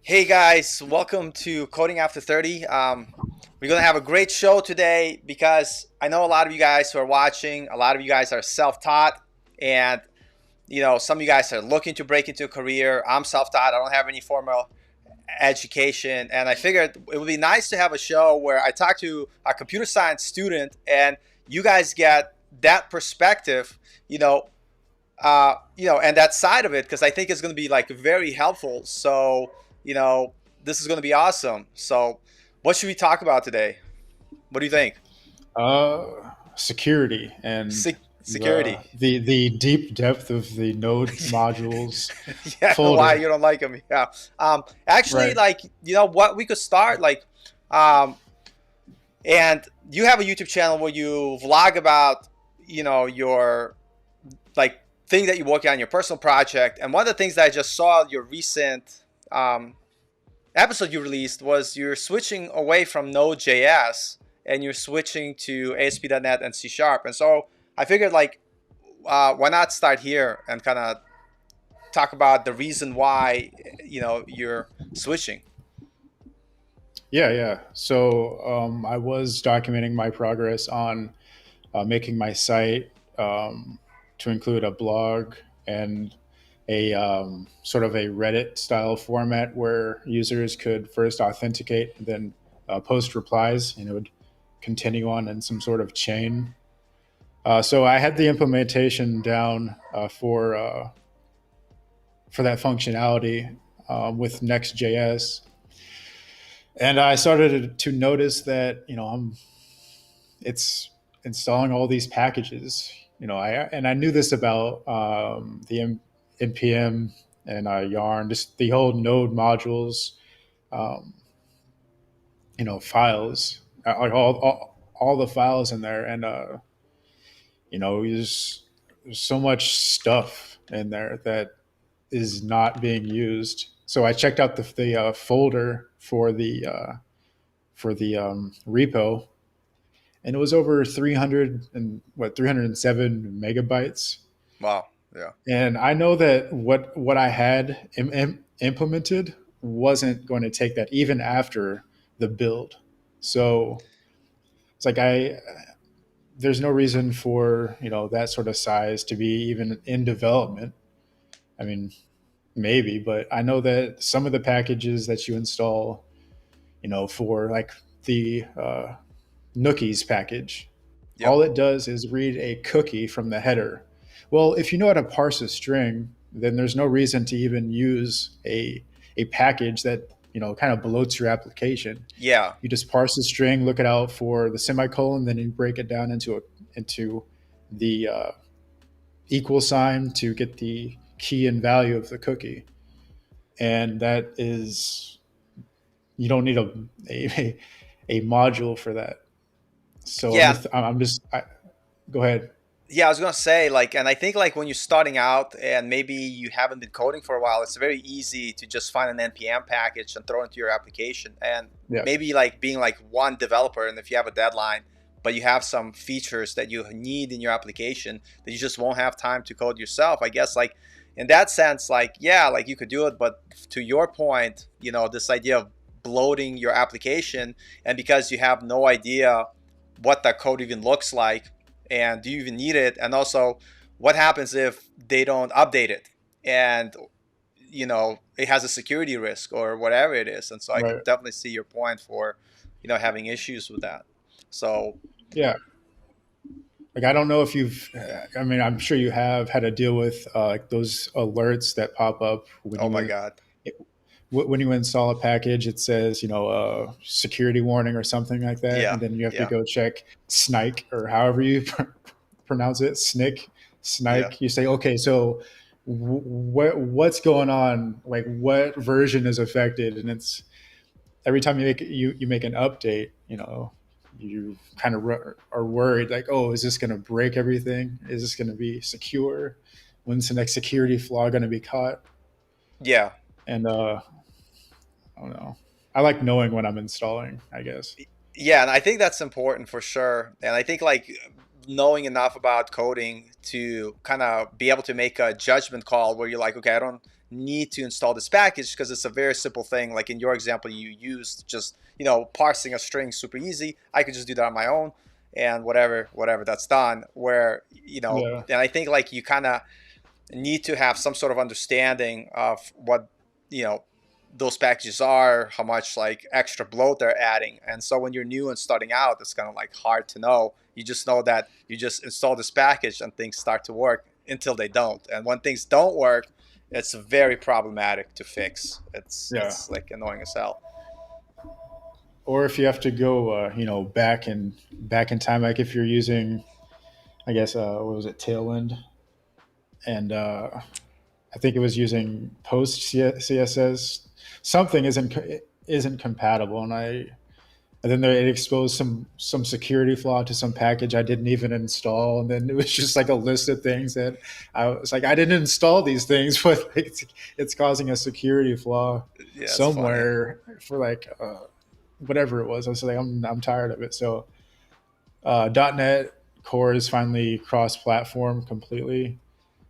Hey guys, welcome to Coding After 30. We're going to have a great show today because I know a lot of you guys who are watching, a lot of you guys are self-taught, and some of you guys are looking to break into a career. I'm self-taught. I don't have any formal education, and I figured it would be nice to have a show where I talk to a computer science student and you guys get that perspective, and that side of it, because I think it's going to be like very helpful. So, you know, this is going to be awesome. So, what should we talk about today? What do you think? Security and Security. the deep depth of the node modules Yeah, why folder. you don't like them? Yeah. Actually, Right. like, what we could start like, um, and you have a YouTube channel where you vlog about, your like thing that you're working on, your personal project. And one of the things that I just saw your recent episode you released was you're switching away from Node.js and you're switching to ASP.NET and C Sharp. And so I figured like, why not start here and kind of talk about the reason why you're switching. Yeah. So I was documenting my progress on making my site to include a blog and a sort of a Reddit style format where users could first authenticate and then post replies, and it would continue on in some sort of chain. So I had the implementation down for that functionality with Next.js, and I started to notice that it's installing all these packages. I knew this about the npm and Yarn, just the whole Node modules, um, files, like all the files in there, and there's so much stuff in there that is not being used. So I checked out the folder for the repo, and it was over 307 megabytes. Wow. Yeah. And I know that what I had implemented wasn't going to take that even after the build. So it's like I there's no reason for that sort of size to be even in development. I mean, maybe, but I know that some of the packages that you install, for like the Nookies package, Yep. all it does is read a cookie from the header. Well, if you know how to parse a string, then there's no reason to even use a package that kind of bloats your application. Yeah. You just parse the string, look it out for the semicolon, then you break it down into the equal sign to get the key and value of the cookie, and that is you don't need a, a module for that. So Yeah. go ahead. Yeah, I was gonna say like, and I think like when you're starting out and maybe you haven't been coding for a while, it's very easy to just find an npm package and throw it into your application. And Yeah. maybe like being like one developer, and if you have a deadline, but you have some features that you need in your application that you just won't have time to code yourself. I guess like in that sense, like yeah, like you could do it, but to your point, this idea of bloating your application, and because you have no idea what that code even looks like, and do you even need it, and also what happens if they don't update it, and it has a security risk or whatever it is. And so I Right. could definitely see your point for having issues with that. So Yeah. Like, I don't know if I mean, I'm sure you have had to deal with like those alerts that pop up oh my god. when you install a package. It says, security warning or something like that. Yeah. And then you have to Yeah. go check Snike, or however you pronounce it, Yeah. Snike. You say, okay, so what's going on? Like, what version is affected? And it's every time you make an update, you kind of are worried, like, oh, is this going to break everything? Is this going to be secure? When's the next security flaw going to be caught? Yeah. And I don't know. I like knowing when I'm installing, I guess. Yeah, and I think that's important for sure. And I think like knowing enough about coding to kind of be able to make a judgment call where you're like, okay, I don't need to install this package because it's a very simple thing. Like in your example, you used just, parsing a string super easy. I could just do that on my own and whatever that's done. Where, Yeah. and I think like you kind of need to have some sort of understanding of what you know those packages are, how much like extra bloat they're adding. And so when you're new and starting out, it's kind of like hard to know. You just know that you just install this package and things start to work until they don't. And when things don't work, it's very problematic to fix. Yeah. It's like annoying as hell. Or if you have to go, back in time, like if you're using, I guess, what was it, Tailwind, and I think it was using Post CSS. Something isn't compatible, and then it exposed some security flaw to some package I didn't even install, and then it was just like a list of things that I was like, I didn't install these things, but it's causing a security flaw Yeah, it's funny. somewhere for like whatever it was. I was like, I'm tired of it. So .NET Core is finally cross-platform completely,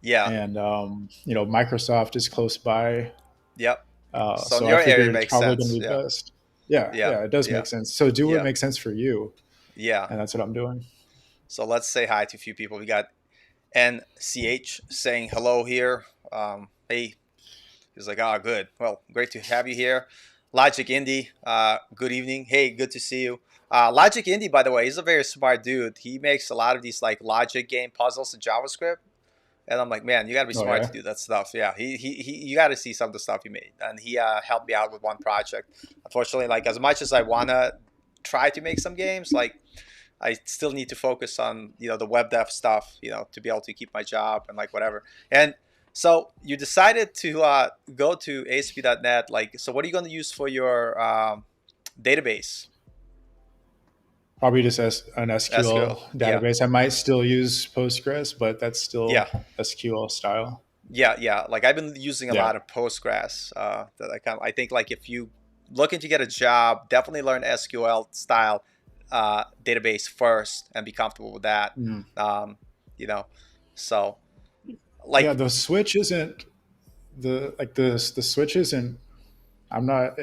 Yeah. and Microsoft is close by, Yep. So in so I your area figured it's makes probably going sense. to be Yeah. best. Yeah, Yeah. yeah, it does Yeah. make sense. So do what Yeah. makes sense for you, Yeah. and that's what I'm doing. So let's say hi to a few people. We got NCH saying hello here. Hey, he's like, ah, good. Well, great to have you here. Logic Indie, good evening. Hey, good to see you. Logic Indie, by the way, he's a very smart dude. He makes a lot of these like logic game puzzles in JavaScript. And I'm like, man, you got to be Oh smart to yeah, do that stuff. Yeah, you got to see some of the stuff he made. And he helped me out with one project. Unfortunately, like as much as I want to try to make some games, like I still need to focus on the web dev stuff, to be able to keep my job and like whatever. And so you decided to go to ASP.NET. Like, so what are you going to use for your database? probably just an SQL. SQL Yeah, database. I might still use Postgres, but that's yeah, still SQL style. yeah. Like I've been using a Yeah. lot of Postgres. That I think like if you looking to get a job, definitely learn SQL style database first and be comfortable with that. Mm. Um, you know, so Yeah, like the switch isn't the switch isn't. I'm not.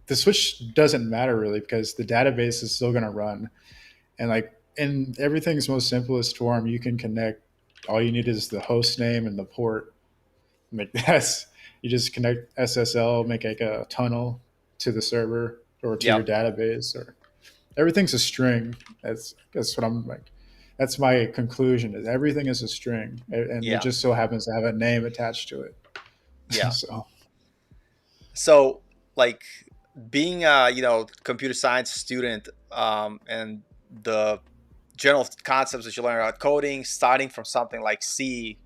The switch doesn't matter really because the database is still going to run, and like in everything's most simplest form, you can connect. All you need is the host name and the port. Like that's you just connect SSL, make like a tunnel to the server or to your yep, database, or everything's a string. That's what I'm like. That's my conclusion. Is everything is a string, and it yeah, just so happens to have a name attached to it. yeah. So So like being a computer science student, and the general concepts that you learn about coding, starting from something like C,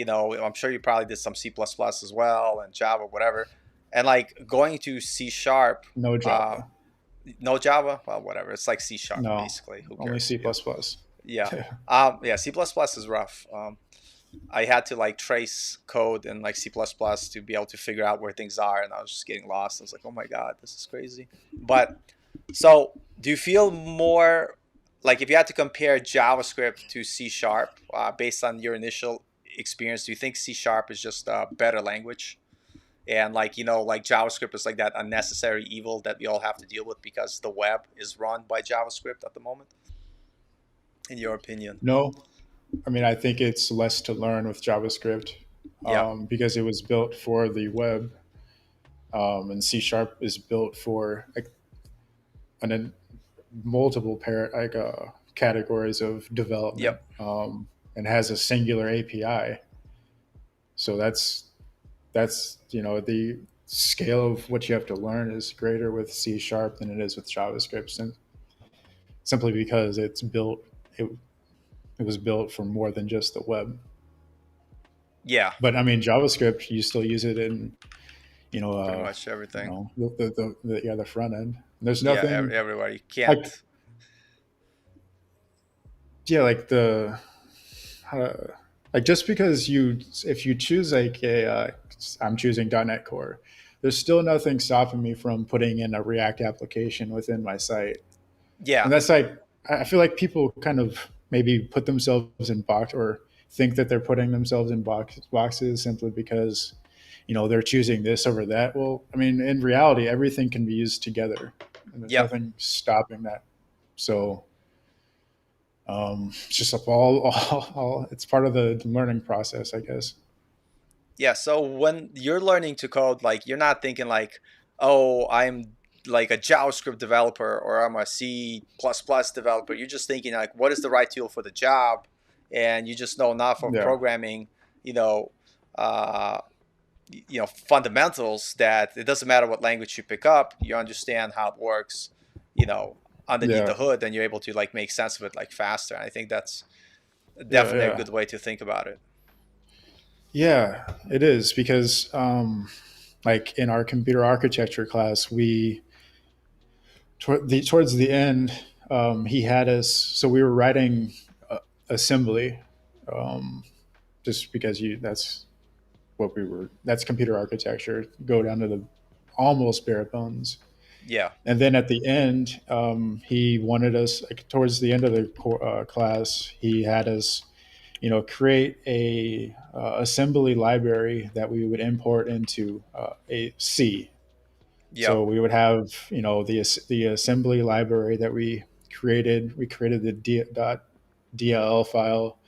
I'm sure you probably did some C++ as well and Java, whatever, and like going to C sharp. no Uh, Java, no Java, well, whatever. It's like C sharp no, basically. Who only cares? C++. Yeah, yeah, Yeah. yeah. C++ is rough. I had to like trace code in like C++ to be able to figure out where things are, and I was just getting lost. I was like, oh my god, this is crazy. But so, do you feel more like if you had to compare JavaScript to C sharp based on your initial experience? Do you think C sharp is just a better language? And like like JavaScript is like that unnecessary evil that we all have to deal with because the web is run by JavaScript at the moment. In your opinion? No, I mean I think it's less to learn with JavaScript Yeah. because it was built for the web, and C sharp is built for like an multiple categories of development, Yep. and has a singular API. So that's the scale of what you have to learn is greater with C sharp than it is with JavaScript, simply because it was built for more than just the web. Yeah. But I mean, JavaScript, you still use it in you know Pretty uh, much everything. the front end. There's Yeah. nothing Everywhere. You like can't. yeah like the uh, like just because you if you choose like I'm choosing .NET Core, there's still nothing stopping me from putting in a React application within my site, Yeah. and that's like I feel like people kind of maybe put themselves in box or think that they're putting themselves in boxes simply because they're choosing this over that. Well, I mean, in reality, everything can be used together, and there's Yep. nothing stopping that. So it's just all it's part of the learning process, I guess. Yeah, so when you're learning to code, like you're not thinking like, oh, I'm like a JavaScript developer or I'm a C++ developer. You're just thinking like, what is the right tool for the job? And you just know enough of Yeah, programming, you know, uh, fundamentals that it doesn't matter what language you pick up, you understand how it works, you know, underneath yeah, the hood, and you're able to like make sense of it like faster. And I think that's yeah, definitely a yeah, good way to think about it. yeah. It is because, like in our computer architecture class, towards the end, he had us. So we were writing assembly, um, just because that's what we were. That's computer architecture. Go down to the almost bare bones. Yeah. And then at the end, he wanted us, like, towards the end of the class, he had us, create a assembly library that we would import into a C. Yep. So we would have, the assembly library that we created. We created the .dll file,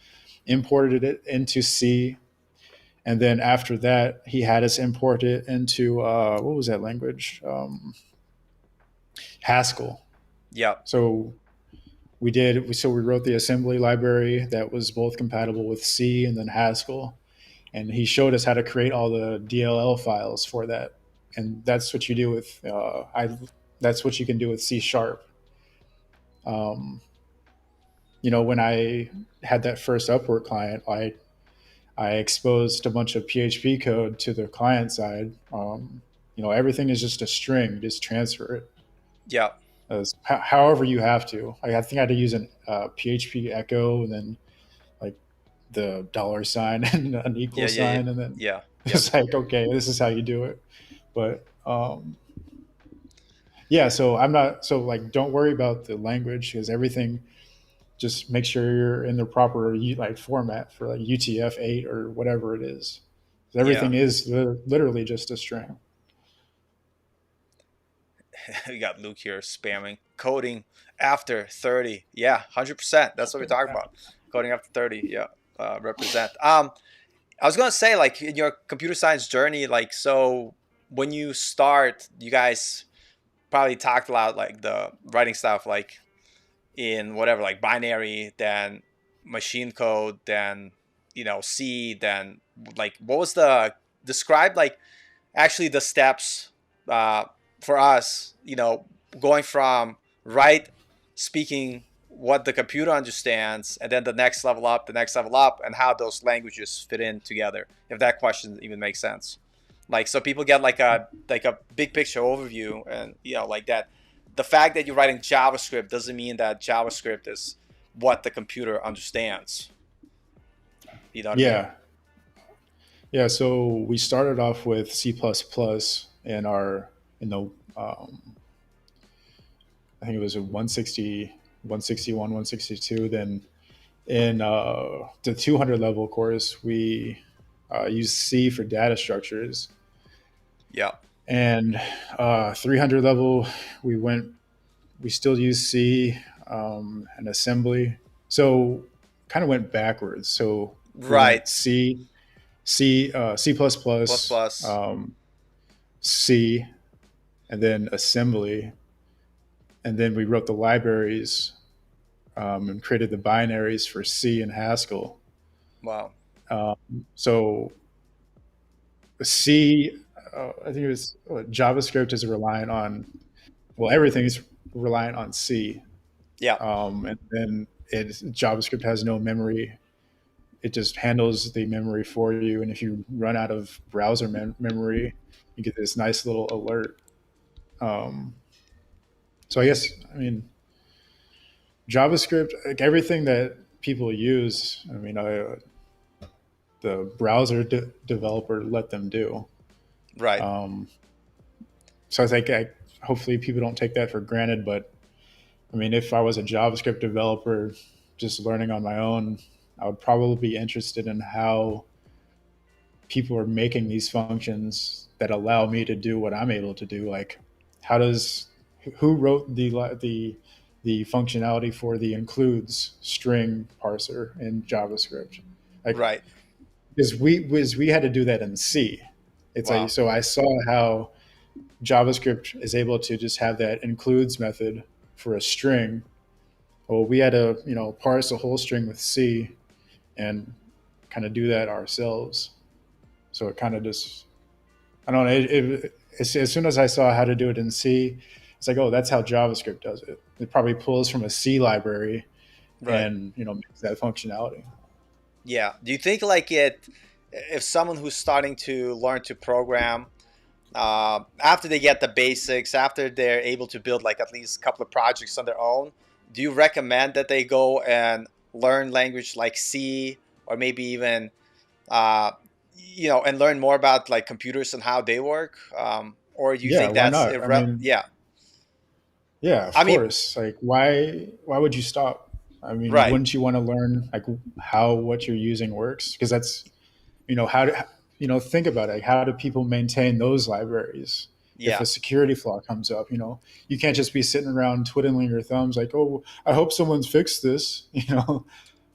imported it into C, and then after that, he had us import it into what was that language? Haskell. Yep. So we wrote the assembly library that was both compatible with C and then Haskell, and he showed us how to create all the DLL files for that. And that's what you do with I that's what you can do with C sharp. Um, when I had that first Upwork client, I exposed a bunch of PHP code to the client side. Everything is just a string; you just transfer it Yep. however you have to. I think I had to use an PHP echo, and then like the dollar sign and an Yeah. equal Yeah. Yeah. sign, and then Yeah. Yep. it's like, okay, this is how you do it. But yeah, so I'm not so like, don't worry about the language, because everything, just make sure you're in the proper like format for like UTF-8 or whatever it is. Yeah. Everything is literally just a string. We got Luke here spamming coding after 30. Yeah, 100%. That's what we're talking about. Coding after 30. Yeah. Represent. I was gonna say, like, in your computer science journey, like, so when you start, you guys probably talked about like the writing stuff, like in whatever, like binary, then machine code, then C, then like what was the describe like actually the steps uh, for us, going from right speaking what the computer understands, and then the next level up, and how those languages fit in together. If that question even makes sense, like so people get like a big picture overview, and like that. The fact that you're writing JavaScript doesn't mean that JavaScript is what the computer understands. You know what I mean? Yeah, yeah. So we started off with C++ in our in the I think it was a 160, 161, 162. Then in the 200 level course, we used C for data structures. Yeah. And 300 level, we still use C and assembly. So kind of went backwards. So we Right. went C++, Plus plus. C, and then assembly. And then we wrote the libraries and created the binaries for C and Haskell. Wow. Um, so C, I think it was JavaScript is reliant on, well, everything is reliant on C. Yeah. And then JavaScript has no memory. It just handles the memory for you. And if you run out of browser memory, you get this nice little alert. Um, so I guess, I mean, JavaScript, like everything that people use, I mean, the browser developer let them do. Right. Um, so I think hopefully people don't take that for granted. But I mean, if I was a JavaScript developer, just learning on my own, I would probably be interested in how people are making these functions that allow me to do what I'm able to do. Like, how does who wrote the functionality for the includes string parser in JavaScript? Like, Right. because we had to do that in C. It's like, Wow. so I saw how JavaScript is able to just have that includes method for a string. Well, we had to parse a whole string with C and kind of do that ourselves. So it kind of just, I don't know. As soon as I saw how to do it in C, it's like, oh, that's how JavaScript does it. It probably pulls from a C library Right. and makes that functionality. Yeah. Do you think like it, if someone who's starting to learn to program, after they get the basics, after they're able to build like at least a couple of projects on their own, do you recommend that they go and learn language like C, or maybe even uh, and learn more about like computers and how they work? Or do you Yeah, think why that's not? I mean, yeah? yeah, of I mean, course. Like, why would you stop? I mean, right. wouldn't you want to learn like how what you're using works? Because that's how do think about it. Like, how do people maintain those libraries? If Yeah. a security flaw comes up, you can't just be sitting around twiddling your thumbs like, oh, I hope someone's fixed this.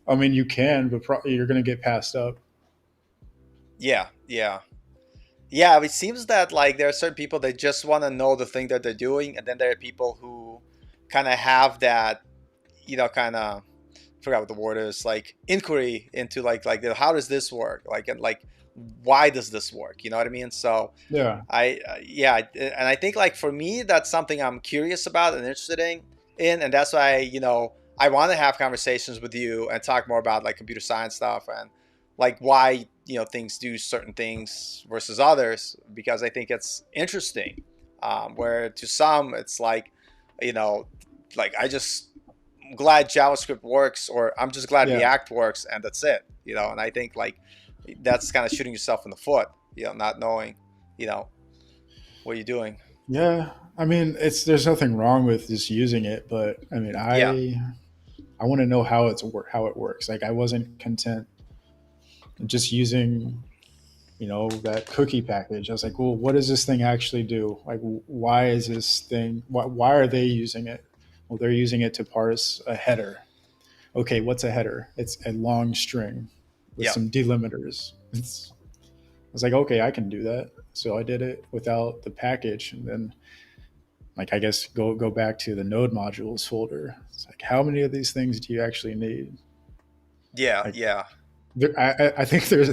I mean, you can, but you're going to get passed up. Yeah. Yeah. Yeah, it seems that like there are certain people that just want to know the thing that they're doing, and then there are people who kind of have that, kind of forgot what the word is, like inquiry into how does this work, like, and like why does this work? You know what I mean? So Yeah, yeah, and I think like for me, that's something I'm curious about and interested in, and that's why I want to have conversations with you and talk more about like computer science stuff and like why things do certain things versus others, because I think it's interesting. Where to some it's like, you know, like I just I'm glad JavaScript works, or I'm just glad yeah, React works, and that's it. And I think like that's kind of shooting yourself in the foot, not knowing, you know, what you're doing. yeah. I mean, there's nothing wrong with just using it, but I mean, Yeah. I want to know how it works. Like, I wasn't content just using that cookie package. I was like, well, what does this thing actually do? Like, why is this thing? Why are they using it? Well, they're using it to parse a header. Okay, what's a header? It's a long string with Yeah. some delimiters. I was like, okay, I can do that. So I did it without the package, and then like, I guess go back to the node modules folder. It's like, how many of these things do you actually need? Yeah. Like, Yeah. I think there's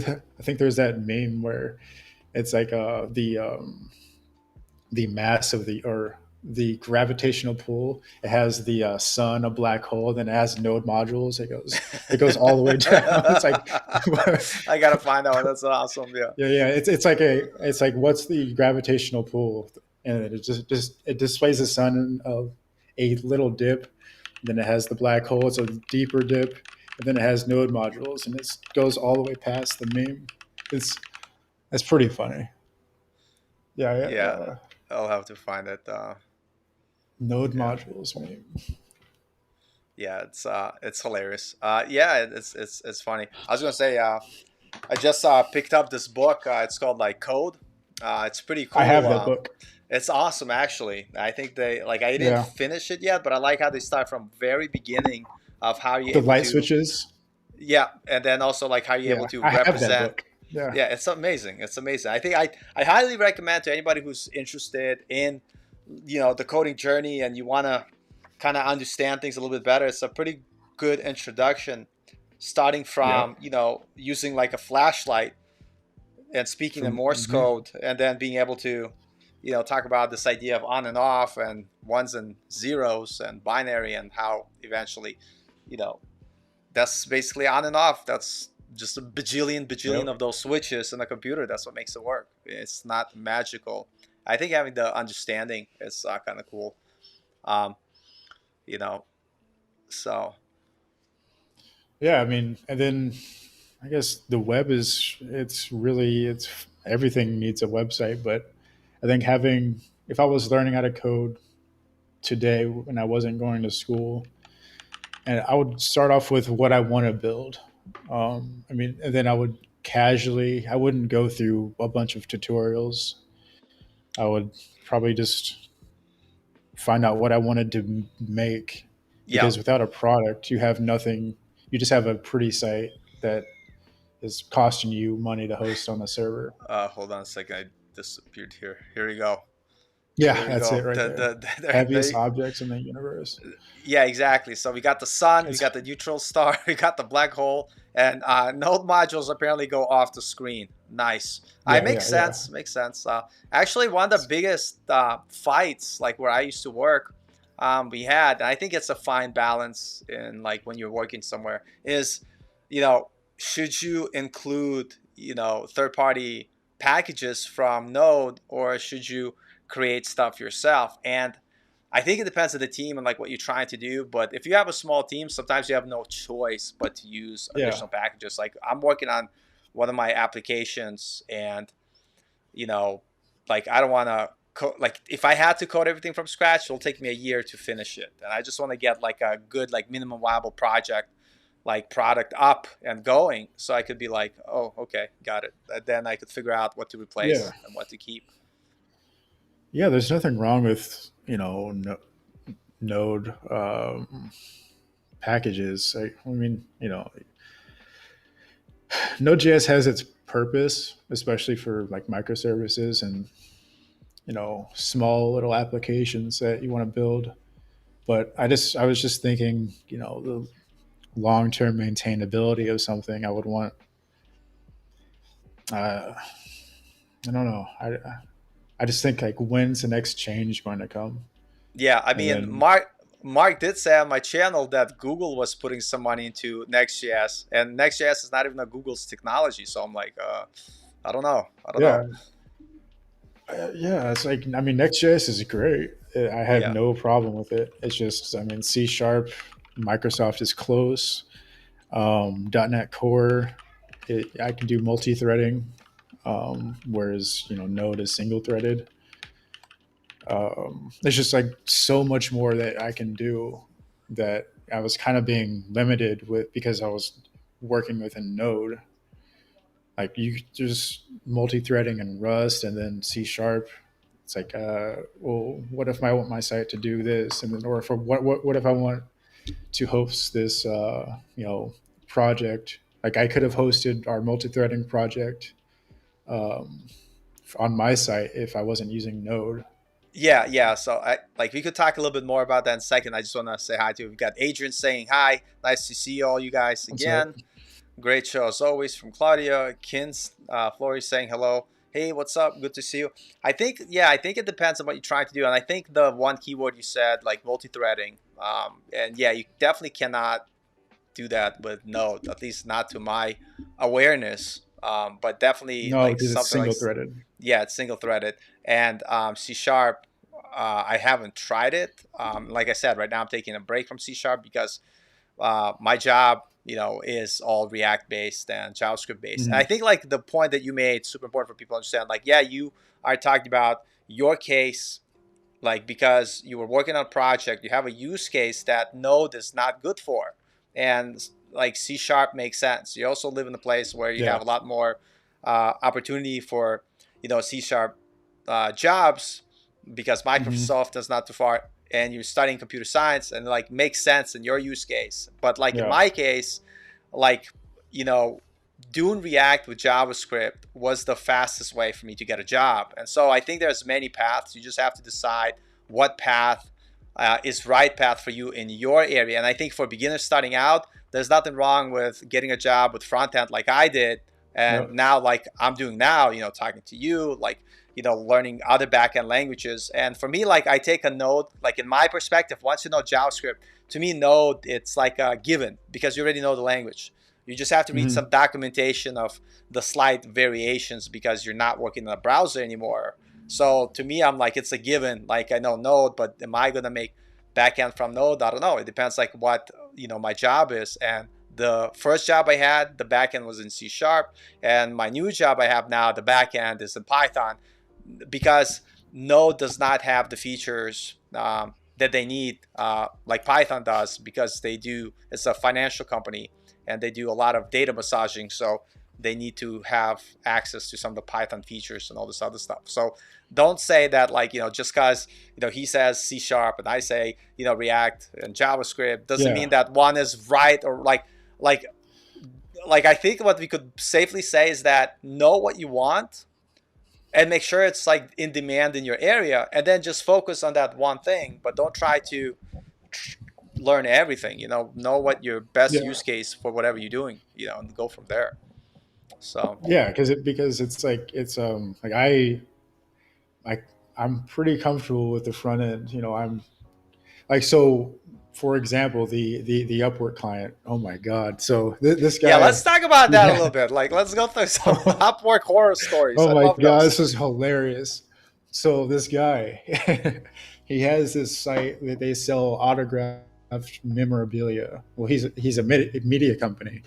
that meme where it's like the mass of the gravitational pull. It has the sun, a black hole, then it has node modules. It goes all the way down. It's like I gotta find out. That's awesome. Yeah. yeah. It's like what's the gravitational pull, and it just it displays the sun of a little dip. Then it has the black hole. It's a deeper dip, and then it has node modules, and it goes all the way past the meme. It's That's pretty funny. Yeah, yeah. Yeah. I'll have to find it. Node Yeah. modules meme. Yeah. It's hilarious. Yeah. It's funny. I was gonna say. I just picked up this book. It's called like Code. It's pretty I cool. have that book. It's awesome, actually. I think they like. I didn't Yeah, finish it yet, but I like how they start from very beginning of how you're the able light to. switches. Yeah, and then also like how you're able Yeah, to I have that represent. book. Yeah, Yeah, it's amazing. It's amazing. I think I highly recommend to anybody who's interested in the coding journey and you want to kind of understand things a little bit better. It's a pretty good introduction, starting yeah. from using like a flashlight and speaking in From Morse code, and then being able to, talk about this idea of on and off and ones and zeros and binary, and how eventually, you know, that's basically on and off. That's just a bajillion yep. of those switches in a computer. That's what makes it work. It's not magical. I think having the understanding is kind of cool. Um, you know, so Yeah, I mean, and then I guess the web it's everything needs a website, but I think having if I was learning how to code today and I wasn't going to school, and I would start off with what I want to build. I mean, and then I would casually. I wouldn't go through a bunch of tutorials. I would probably just find out what I wanted to make, Yeah. because without a product, you have nothing. You just have a pretty site that is costing you money to host on a server. Hold on a second. I disappeared here. Here we go. Yeah, Here we that's go. it right there. Heaviest objects in the universe. Yeah, exactly. So we got the sun, we It's got the neutral star, we got the black hole, and node modules apparently go off the screen. Nice. It yeah, makes yeah, yeah. sense. Makes sense. Actually, one of the biggest fights, like where I used to work, we had, and I think it's a fine balance in like when you're working somewhere, is, you know, should you include, third-party packages from Node, or should you create stuff yourself? And I think it depends on the team and like what you're trying to do. But if you have a small team, sometimes you have no choice but to use Yeah. additional packages. Like I'm working on one of my applications, and you know, like I don't want to like if I had to code everything from scratch, it'll take me a year to finish it. And I just want to get like a good like minimum viable project, like product up and going, so I could be like, oh, okay, got it. And then I could figure out what to Yeah. replace and what to keep. Yeah, there's nothing wrong with, Node packages. I mean, Node.js has its purpose, especially for like microservices and small little applications that you want to build. But I was just thinking, the long term maintainability of something. I would want. Uh, I don't know. I just think like when's the next change going to come, Yeah, I and mean, then Mark did say on my channel that Google was putting some money into Next.js, and Next.js is not even a Google's technology. So I'm like, I don't know, I don't know. yeah, yeah. It's like, I mean, Next.js is great. I have Yeah, no problem with it. It's just, I mean, C sharp, Microsoft is close. .NET Core, I can do multi-threading, whereas Node is single-threaded. There's just like so much more that I can do that I was kind of being limited with because I was working within Node. Like you just multi-threading and Rust and then C sharp. It's like, well, what if I want my site to do this, and then, or for what if I want to host this, project? Like I could have hosted our multi-threading project um, on my site if I wasn't using Node. yeah, yeah. So I like we could talk a little bit more about that in a second. I just want to say hi to. We've got Adrian saying hi. Nice to see all you guys What's up? again. Great show as always from Claudia. Kins, Flory saying hello. Hey, what's up? Good to see you. I think it depends on what you're trying to do. And I think the one keyword you said, like multi-threading, and yeah, you definitely cannot do that with Node, at least not to my awareness. But definitely No, like because it's something like, single-threaded. yeah, it's single threaded. And C sharp, I haven't tried it. Like I said, right now I'm taking a break from C sharp because my job, is all React based and JavaScript based. And I Mhm. think like the point that you made, super important for people to understand. Like, yeah, you are talking about your case, like because you were working on a project, you have a use case that Node is not good for, and like C sharp makes sense. You also live in a place where you Yeah. have a lot more opportunity for C sharp jobs because Hmm. Microsoft is not too far, and you're studying computer science, and like makes sense in your use case. But like in Yeah. my case, like you know doing React with JavaScript was the fastest way for me to get a job. And so I think there's many paths. You just have to decide what path is right path for you in your area. And I think for beginners starting out, there's nothing wrong with getting a job with front end like I did. And Yep. now, like I'm doing now, talking to you, like, learning other backend languages. And for me, like I take a Node, like in my perspective, once you know JavaScript, to me, Node, it's like a given because you already know the language. You just have to read some Hmm. documentation of the slight variations because you're not working in a browser anymore. So to me, I'm like, it's a given. Like I know Node, but am I gonna make backend from Node? I don't know. It depends like what my job is. And the first job I had, the backend was in C sharp, and my new job I have now, the backend is in Python, because Node does not have the features. that they need, like Python does, because it's a financial company and they do a lot of data massaging. So they need to have access to some of the Python features and all this other stuff. So don't say that, like, just because, he says C# and I say, React and JavaScript, doesn't Yeah. mean that one is right, or like, I think what we could safely say is that know what you want and make sure it's like in demand in your area, and then just focus on that one thing, but don't try to learn everything. Know what your best Yeah. use case for whatever you're doing, and go from there. So Yeah, because it's like like like I'm pretty comfortable with the front end. I'm like, so for example, the Upwork client. Oh my god! So this yeah, let's guy, talk about that a little yeah. bit. Like, let's go through some Upwork horror stories. Oh I my love god, those. this is hilarious. So this guy, he has this site that they sell autographed memorabilia. Well, he's a media company,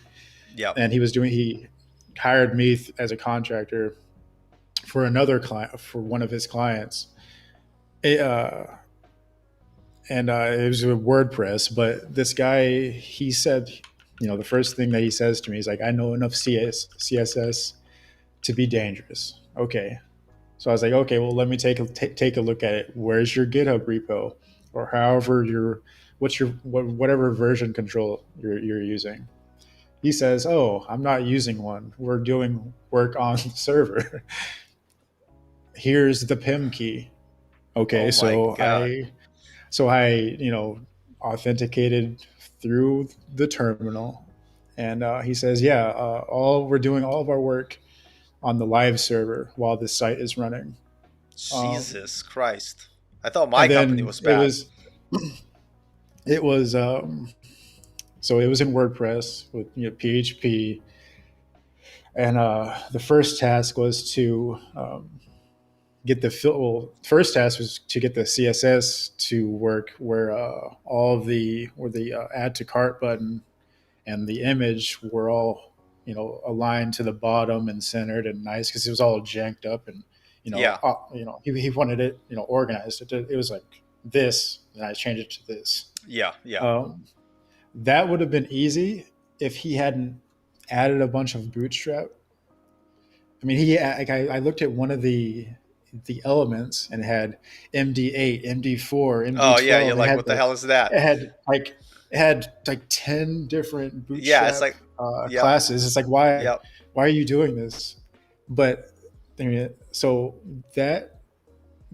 Yep. and he hired me as a contractor for another client, for one of his clients. It, and it was with WordPress. But this guy, he said, the first thing that he says to me is like, "I know enough CSS to be dangerous." Okay, so I was like, okay, well, let me take a look at it. Where's your GitHub repo, or however whatever version control you're using? He says, "Oh, I'm not using one. We're doing work on the server. Here's the PIM key." Okay, Oh my god. so I, authenticated through the terminal, and he says, "Yeah, all we're doing all of our work on the live server while the site is running." Jesus Christ. I thought my And company then was bad. it was so it was in WordPress with PHP, and the first task was to get the first task was to get the CSS to work where all of the where the add to cart button and the image were all aligned to the bottom and centered and nice, because it was all janked up, and Yeah. he wanted it organized. It was like this, and I changed it to this. Yeah. Yeah. Um, that would have been easy if he hadn't added a bunch of bootstrap. I mean, I looked at one of the elements and it had MD8, MD4, Oh yeah, you're MD12. like, what the hell is that? It had like 10 different Yeah, it's bootstrap like, yep. classes. It's like, why Yep. are you doing this? But I mean, so that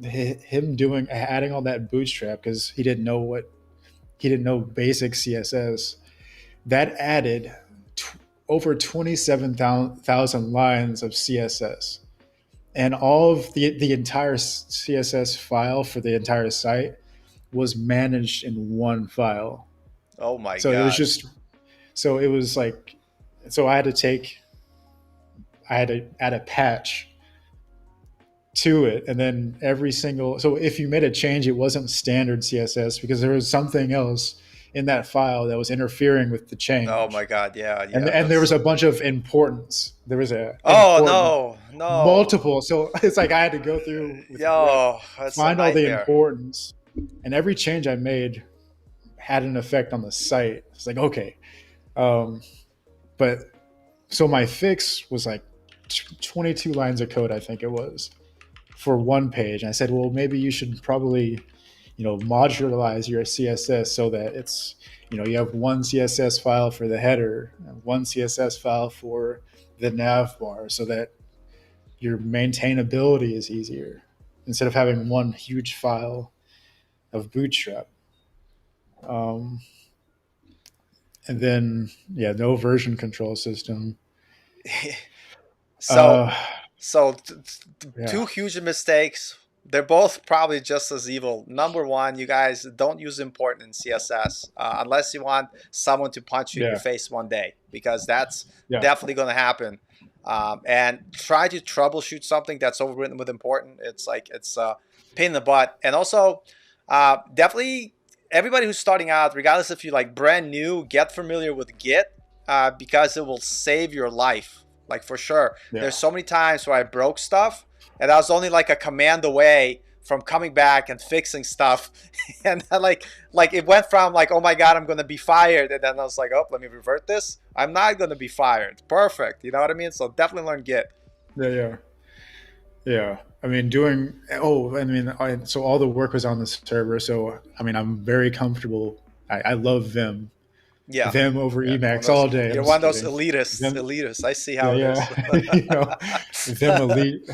him doing adding all that bootstrap, because he didn't know basic CSS, that added over 27,000 lines of CSS, and all of the entire CSS file for the entire site was managed in one file. Oh my So it was god. just so it was like so I had to add a patch to it, and then so if you made a change, it wasn't standard CSS because there was something else in that file that was interfering with the Oh change. my god. Yeah. And Yeah. there was That's. a bunch of importance. There was a Oh important no. No. multiple. So it's like I had to go through with a grep, Yo, that's a find all the nightmare. importance, and every change I made had an effect on the site. It's like, okay, um, but so my fix was like 22 lines of code, I think it was, for one page. And I said, well, maybe you should probably modularize your CSS so that it's you have one CSS file for the header and one CSS file for the nav bar, so that your maintainability is easier instead of having one huge file of bootstrap. um, and then no version control system. So, uh, so yeah, two huge mistakes. They're both probably just as evil. Number one, you guys don't use import in CSS unless you want someone to punch you in your yeah, face one day, because that's yeah, definitely going to happen. And try to troubleshoot something that's overwritten with important. It's like, it's a pain in the butt. And also, definitely everybody who's starting out, regardless if you're like brand new, get familiar with Git, because it will save your life. Like, for sure. yeah, There's so many times where I broke stuff and I was only like a command away from coming back and fixing stuff. And like it went from like, oh my god, I'm gonna be fired, and then I was like, oh, let me revert this. I'm not gonna be fired. Perfect. You know what I mean? So definitely learn Git. Yeah, yeah, yeah. I mean, doing. Oh, I mean, so all the work was on the server. So I mean, I'm very comfortable. I love Vim. Yeah. Vim over Yeah. One of Emacs those all day. I'm you're one just of those kidding. elitists. Vim, Elitists. I see yeah, how it is. yeah. Vim Elite.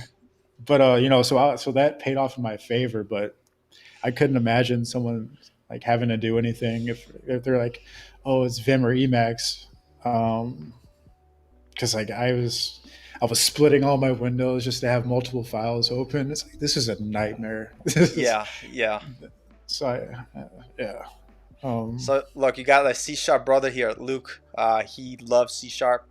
But so that paid off in my favor. But I couldn't imagine someone like having to do anything if they're like, oh, it's Vim or Emacs, because like I was splitting all my windows just to have multiple files open. It's like this is a nightmare. This is Yeah, yeah. so yeah. So look, you got a C sharp brother here, Luke. He loves C sharp,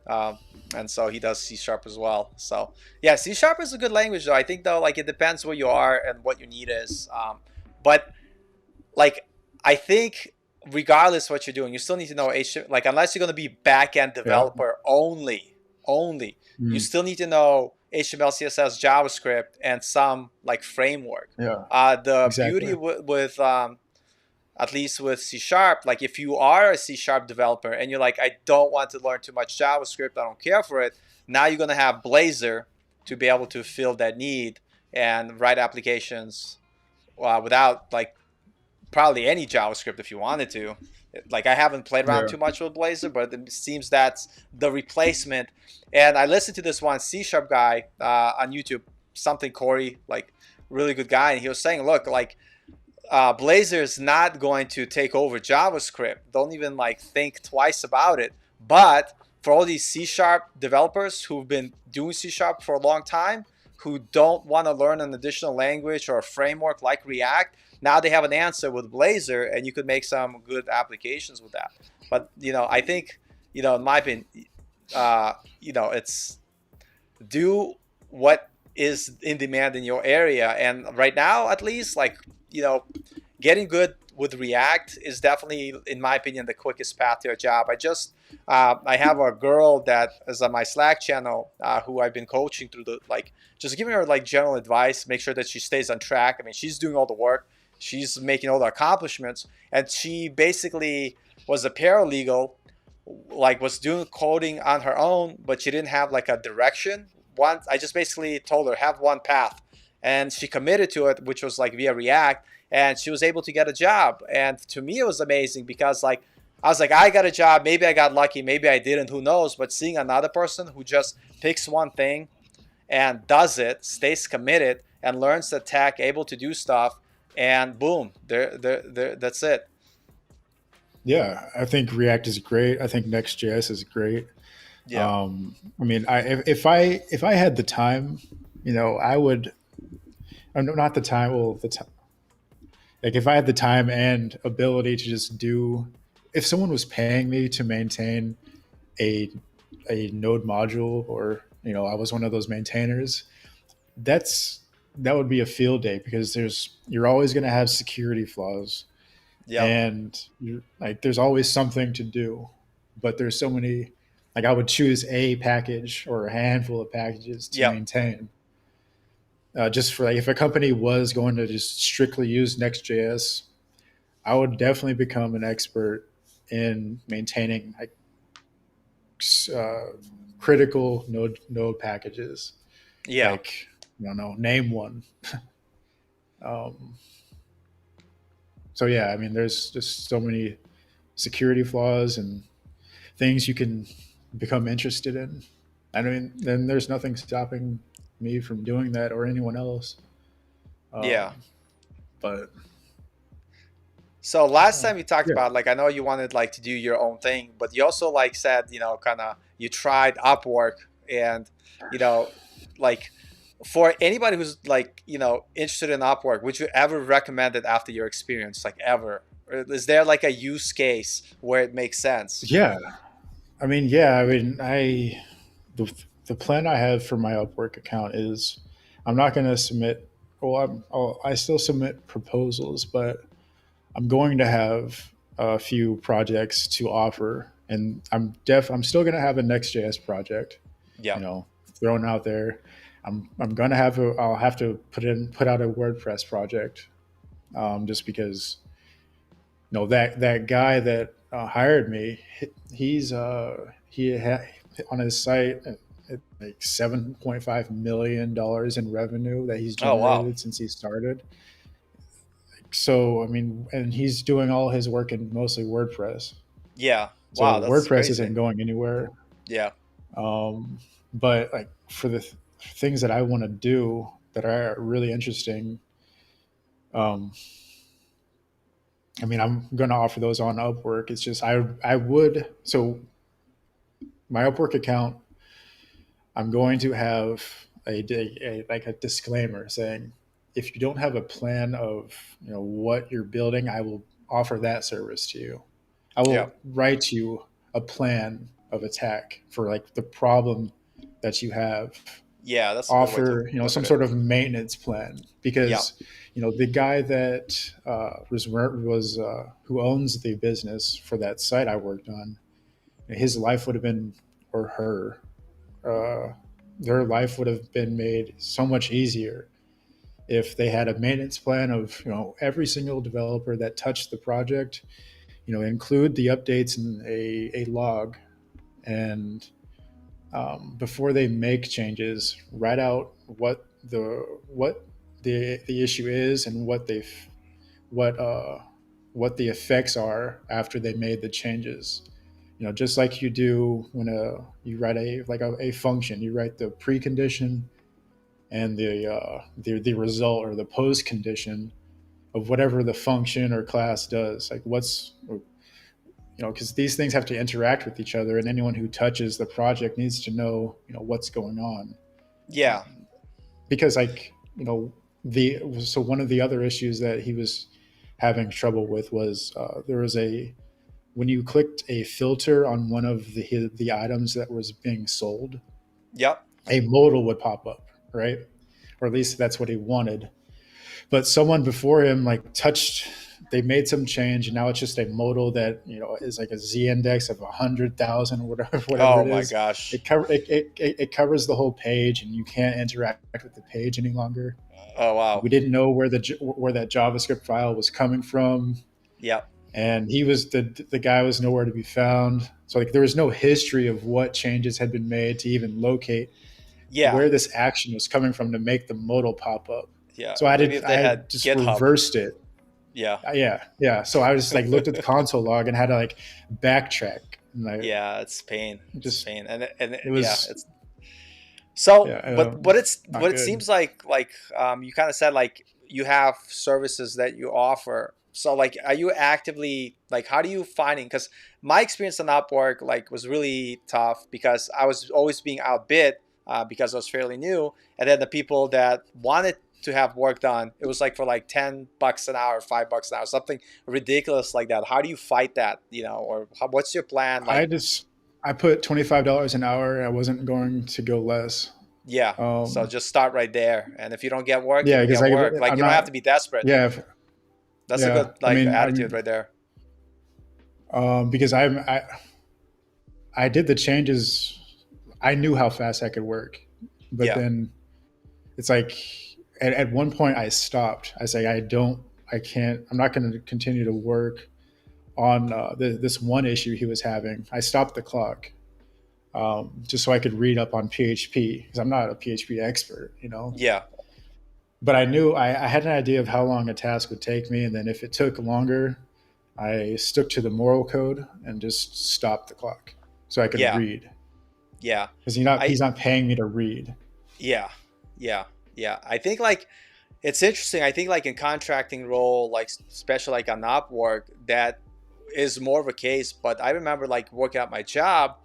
um, and so he does C sharp as well. So yeah, C sharp is a good language though. I think though, like it depends where you are and what your need is. But like I think regardless what you're doing, you still need to know HTML. Like unless you're going to be back end Yeah. developer only, you Mm. still need to know HTML, CSS, JavaScript, and some like framework. Yeah. The beauty Exactly. with at least with C sharp, like if you are a C sharp developer and you're like, I don't want to learn too much JavaScript, I don't care for it. Now you're going to have Blazor to be able to fill that need and write applications without like probably any JavaScript if you wanted to. Like I haven't played around Yeah. too much with Blazor, but it seems that's the replacement. And I listened to this one C sharp guy on YouTube, something Corey, like really good guy, and he was saying, look, like Blazor is not going to take over JavaScript. Don't even like think twice about it. But for all these C sharp developers who've been doing C sharp for a long time, who don't want to learn an additional language or a framework like React, now they have an answer with Blazor, and you could make some good applications with that. But I think in my opinion, it's do what is in demand in your area, and right now at least like you know getting good with React is definitely, in my opinion, the quickest path to a job. I have a girl that is on my Slack channel who I've been coaching through the like just giving her like general advice, make sure that she stays on track. I mean, she's doing all the work, she's making all the accomplishments, and she basically was a paralegal, like was doing coding on her own, but she didn't have like a direction. I just basically told her have one path, and she committed to it, which was like via React, and she was able to get a job. And to me, it was amazing because like I was like, I got a job. Maybe I got lucky, maybe I didn't. Who knows? But seeing another person who just picks one thing and does it, stays committed, and learns the tech, able to do stuff, and boom, that's it. Yeah. I think React is great. I think Next.js is great. Yeah, I mean, if I had the time, I would. No, not the time. Well, the time. Like if I had the time and ability to just do, if someone was paying me to maintain a a node module, or I was one of those maintainers, that's that would be a field day because you're always going to have security flaws, yeah, and like there's always something to do, but there's so many. Like I would choose a package or a handful of packages to yeah, maintain. Just for like if a company was going to just strictly use Next.js, I would definitely become an expert in maintaining like uh, critical node packages. yeah, Like I don't know, name one. Um, so yeah, I mean, there's just so many security flaws and things you can become interested in. I mean, then there's nothing stopping me from doing that or anyone else. yeah. Um, but So last time you talked yeah, about like I know you wanted like to do your own thing, but you also like said kind of you tried Upwork, and you know like for anybody who's like interested in Upwork, would you ever recommend it after your experience, like ever? Or is there like a use case where it makes sense? yeah. I mean, the the plan I have for my Upwork account is I'm not going to submit. Well, I still submit proposals, but I'm going to have a few projects to offer, and I'm still going to have a Next.js project, Yeah, you know, thrown out there. I'm gonna have I'll have to put out a WordPress project, just because that guy that hired me, he's on his site like $7.5 million in revenue that he's Oh wow. generated since he started. So I mean, and he's doing all his work in mostly WordPress. Yeah. So Wow, that's WordPress crazy. isn't going anywhere. Yeah. Um, but like for the things that I want to do that are really interesting, um, I mean, I'm going to offer those on Upwork. It's just I would so my Upwork account, I'm going to have like a disclaimer saying if you don't have a plan of what you're building, I will offer that service to you. I Yeah. will write you a plan of attack for like the problem that you have. Yeah, that's a good way to Offer look some at it. sort of maintenance plan Yeah. because the guy that was who owns the business for that site I worked on, his life would have been, or her, uh, their life would have been made so much easier if they had a maintenance plan of every single developer that touched the project, include the updates in a log, and before they make changes, write out what the issue is and what what the effects are after they made the changes. Just like you do when you write a function, you write the precondition and the result or the post condition of whatever the function or class does. Like because these things have to interact with each other, and anyone who touches the project needs to know what's going on. Yeah. Because the so one of the other issues that he was having trouble with was there was a when you clicked a filter on one of the items that was being sold, Yep. a modal would pop up, right? Or at least that's what he wanted. But someone before him like touched, they made some change, and now it's just a modal that is like a z index of 100,000 or whatever Oh it my is. gosh. It covers the whole page, and you can't interact with the page any longer. Oh wow. We didn't know where that JavaScript file was coming from, Yep. and the guy was nowhere to be found. So like there was no history of what changes had been made to even locate Yeah. where this action was coming from to make the modal pop up. Yeah. So Maybe if they I had just GitHub. reversed it. Yeah. Yeah. So I just like looked at the console log and had to like backtrack, and I Yeah, it's pain. It's just pain. it Yeah, was it's so yeah what not it good. seems like you kind of said like you have services that you offer. So like are you actively like how do you finding because my experience on Upwork like was really tough because I was always being outbid because I was fairly new and then the people that wanted to have work done it was like for like $10 an hour, $5 an hour, something ridiculous like that. How do you fight that, or what's your plan I like? just I put $25 an hour. I wasn't going to go less. Yeah. So Um, just start right there. And if you don't get work, you yeah, don't because get work. Like I'm you don't have not. to be desperate. Yeah, That's a yeah. good like attitude I'm right there. because I did the changes. I knew how fast I could work, but Yeah. then it's like at one point I stopped. I say I can't. I'm not going to continue to work on this one issue he was having. I stopped the clock just so I could read up on PHP because I'm not a PHP expert. Yeah. But I knew I had an idea of how long a task would take me, and then if it took longer, I stuck to the moral code and just stopped the clock so I could Yeah. read Yeah. because I he's not paying me to read. yeah. Yeah. Yeah. I think like it's interesting. I think like in contracting role, like especially like on Upwork, that is more of a case. But I remember like working at my job,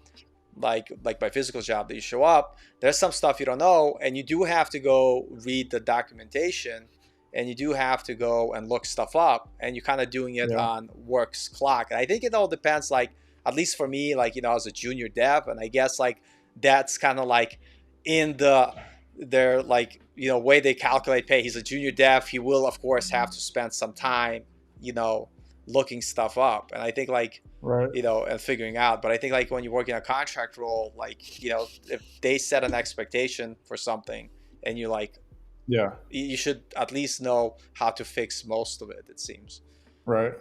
like my physical job that you show up, there's some stuff you don't know and you do have to go read the documentation and you do have to go and look stuff up and you're kind of doing it Yeah, on work's clock. And I think it all depends like at least for me like I was a junior dev and I guess like that's kind of like in their like way they calculate pay. He's a junior dev, he will of course have to spend some time you know looking stuff up. And I think like right. and figuring out. But I think like when you work in a contract role, like, if they set an expectation for something and you like Yeah. you should at least know how to fix most of it, it seems. Right.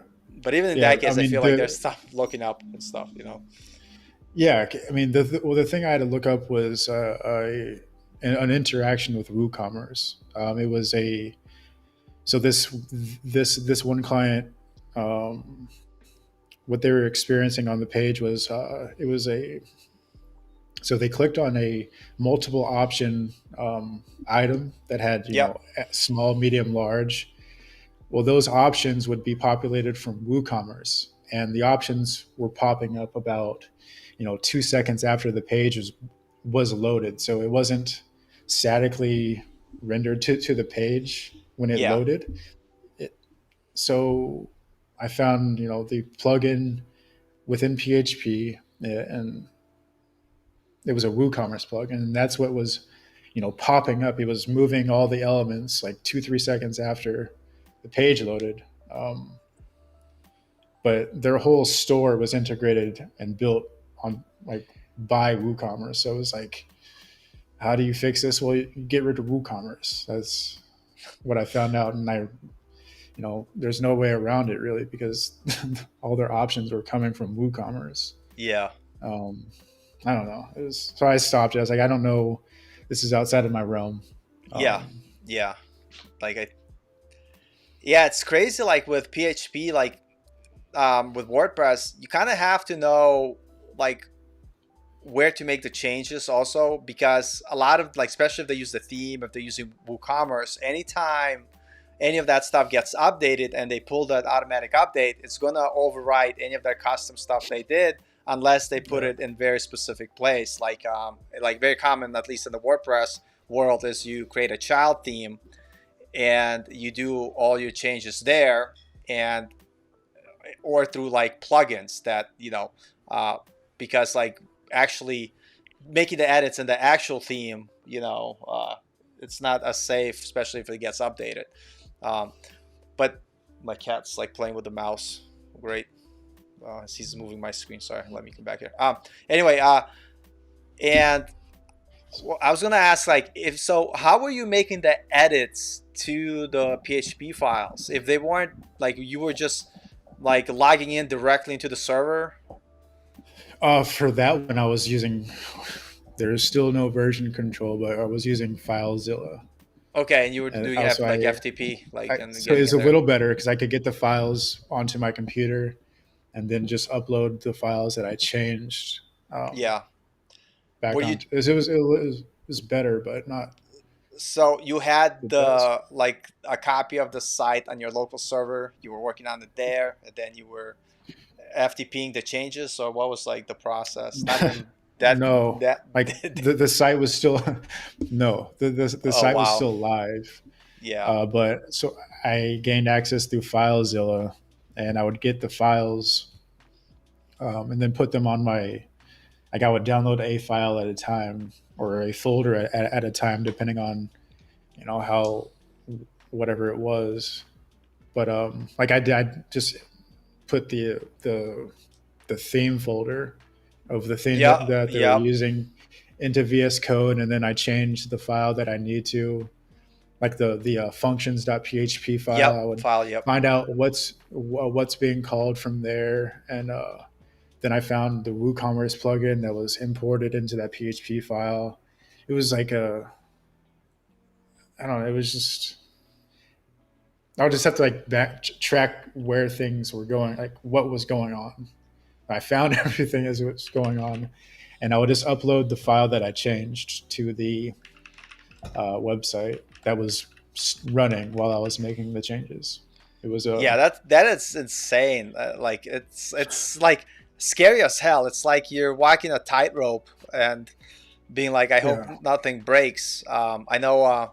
But even in Yeah. that I case, I mean, feel like there's stuff looking up and stuff, yeah. I mean, well, the thing I had to look up was an interaction with WooCommerce. It was a so this one client, um, what they were experiencing on the page was it was a so they clicked on a multiple option item that had Yep. small, medium, large. Well, those options would be populated from WooCommerce, and the options were popping up about 2 seconds after the page was loaded. So it wasn't statically rendered to the page when it Yeah. loaded. It, so I found the plugin within PHP, and it was a WooCommerce plugin, and that's what was popping up. It was moving all the elements like 2-3 seconds after the page loaded. But their whole store was integrated and built on like by WooCommerce. So it was like, how do you fix this? Well, you get rid of WooCommerce. That's what I found out, and there's no way around it really because all their options were coming from WooCommerce. Yeah. Um, I don't know. So I stopped. I was like, I don't know. This is outside of my realm. Yeah. Yeah. Like yeah, it's crazy. Like with PHP, like with WordPress, you kind of have to know like where to make the changes also, because a lot of like, especially if they use the theme, if they're using WooCommerce, anytime any of that stuff gets updated and they pull that automatic update, it's gonna override any of their custom stuff they did unless they put Right. it in very specific place. Like very common, at least in the WordPress world, is you create a child theme and you do all your changes there, and or through like plugins that because like actually making the edits in the actual theme, it's not as safe, especially if it gets updated. um, but my cat's like playing with the mouse. Great. He's moving my screen. Sorry, let me come back here. Anyway, and well, I was gonna ask, like, if so, how were you making the edits to the PHP files if they weren't like you were just like logging in directly into the server? For that one, I was using. There's still no version control, but I was using FileZilla, Okay, and you were and doing also like FTP, like, and so getting it's in a there. little better because I could get the files onto my computer and then just upload the files that I changed Yeah. Were back you onto. It was better, but not so you had the best. the like a copy of the site on your local server? You were working on it there, and then you were FTPing the changes, or what was like the process? Not even that No, that. like the site was still no, the Oh site was wow. still live. Yeah. But so I gained access through FileZilla, and I would get the files and then put them on my. Like I would download a file at a time or a folder at a time, depending on how whatever it was. But like I just put the theme folder of the theme Yeah. that they were Yep. using into VS Code, and then I changed the file that I need to, like the functions.php file. I Yep. would File. Yep. find out what's being called from there, and then I found the WooCommerce plugin that was imported into that PHP file. It was like I don't know. It was just I would just have to like track where things were going, like what was going on. I found everything as it was going on, and I would just upload the file that I changed to the website that was running while I was making the changes. It was Yeah. a That is insane. Like it's like scary as hell. It's like you're walking a tightrope and being like, I hope yeah. nothing breaks. I know.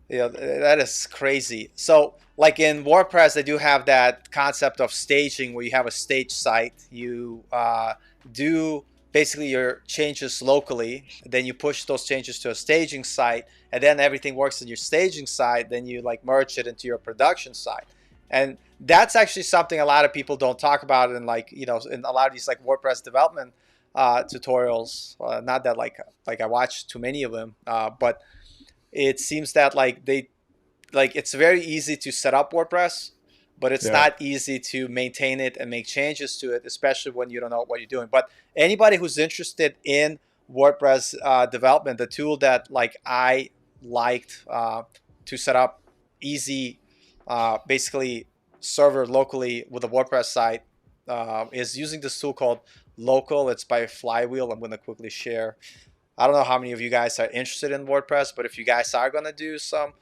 That is crazy. So, like in WordPress, they do have that concept of staging where you have a stage site. You do basically your changes locally, then you push those changes to a staging site, and then everything works in your staging site. Then you like merge it into your production site, and that's actually something a lot of people don't talk about in like in a lot of these like WordPress development tutorials. Not that like I watch too many of them, but it seems that it's very easy to set up WordPress, but it's Yeah. not easy to maintain it and make changes to it, especially when you don't know what you're doing. But anybody who's interested in WordPress development, the tool that like I liked to set up easy, basically server locally with a WordPress site is using this tool called Local. It's by Flywheel. I'm going to quickly share. I don't know how many of you guys are interested in WordPress, but if you guys are going to do some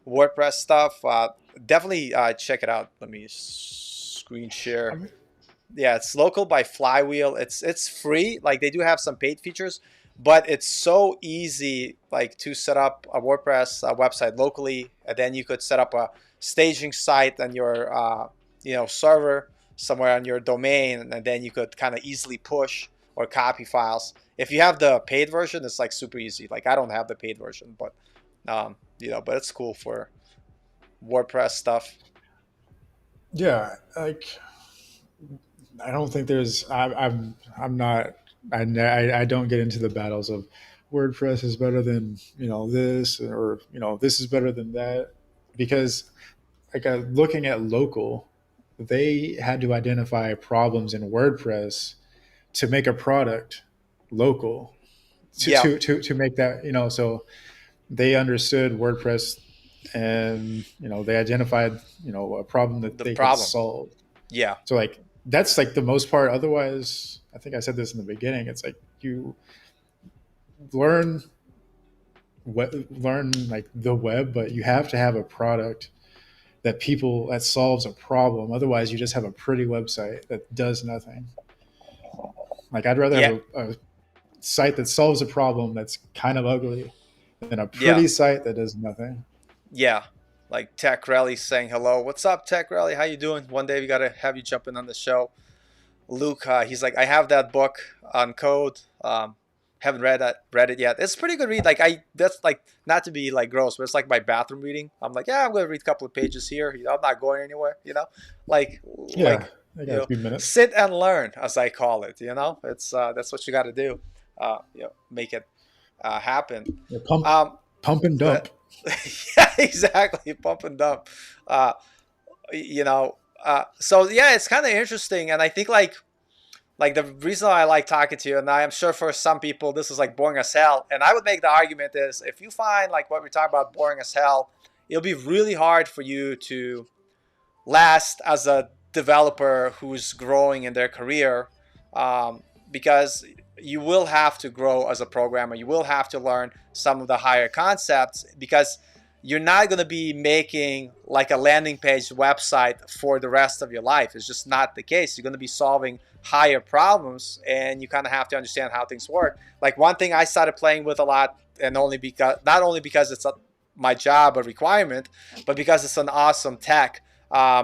WordPress stuff, definitely check it out. Let me screen I share. mean, Yeah, it's Local by Flywheel. It's free. Like they do have some paid features, but it's so easy like to set up a WordPress website locally, and then you could set up a staging site on your server somewhere on your domain, and then you could kind of easily push or copy files. If you have the paid version, it's like super easy. Like I don't have the paid version, but but it's cool for WordPress stuff. yeah, like I don't think there's. I'm not. I don't get into the battles of WordPress is better than this, or this is better than that, because like looking at local, they had to identify problems in WordPress to make a product local Yeah, to make that so they understood WordPress, and they identified a problem that the they could problem. solve. Yeah, So like that's like the most part. Otherwise, I think I said this in the beginning. It's like you learn learn like the web, but you have to have a product that solves a problem. Otherwise, you just have a pretty website that does nothing. Like I'd rather have yeah, a site that solves a problem that's kind of ugly than a yeah. pretty site that does nothing. Yeah, like Tech Rally saying hello. What's up, Tech Rally? How you doing? One day we gotta have you jump in on the show. Luke, he's like, I have that book on code. Haven't read it yet. It's a pretty good read. Like that's like not to be like gross, but it's like my bathroom reading. I'm like, yeah, I'm gonna read a couple of pages here. I'm not going anywhere. Like Yeah, like I got a few minutes. sit and learn, as I call it. It's that's what you got to do. Make it happen. Yeah, Um, pump and go ahead. dump. Yeah, exactly. Pump and dump. Uh, so yeah, it's kind of interesting, and I think like the reason I like talking to you, and I'm sure for some people this is like boring as hell, and I would make the argument is if you find like what we're talking about boring as hell, it'll be really hard for you to last as a developer who's growing in their career, because you will have to grow as a programmer. You will have to learn some of the higher concepts because you're not going to be making like a landing page website for the rest of your life. It's just not the case. You're going to be solving higher problems, and you kind of have to understand how things work. Like one thing I started playing with a lot, and only because not only because it's my job a requirement, but because it's an awesome tech,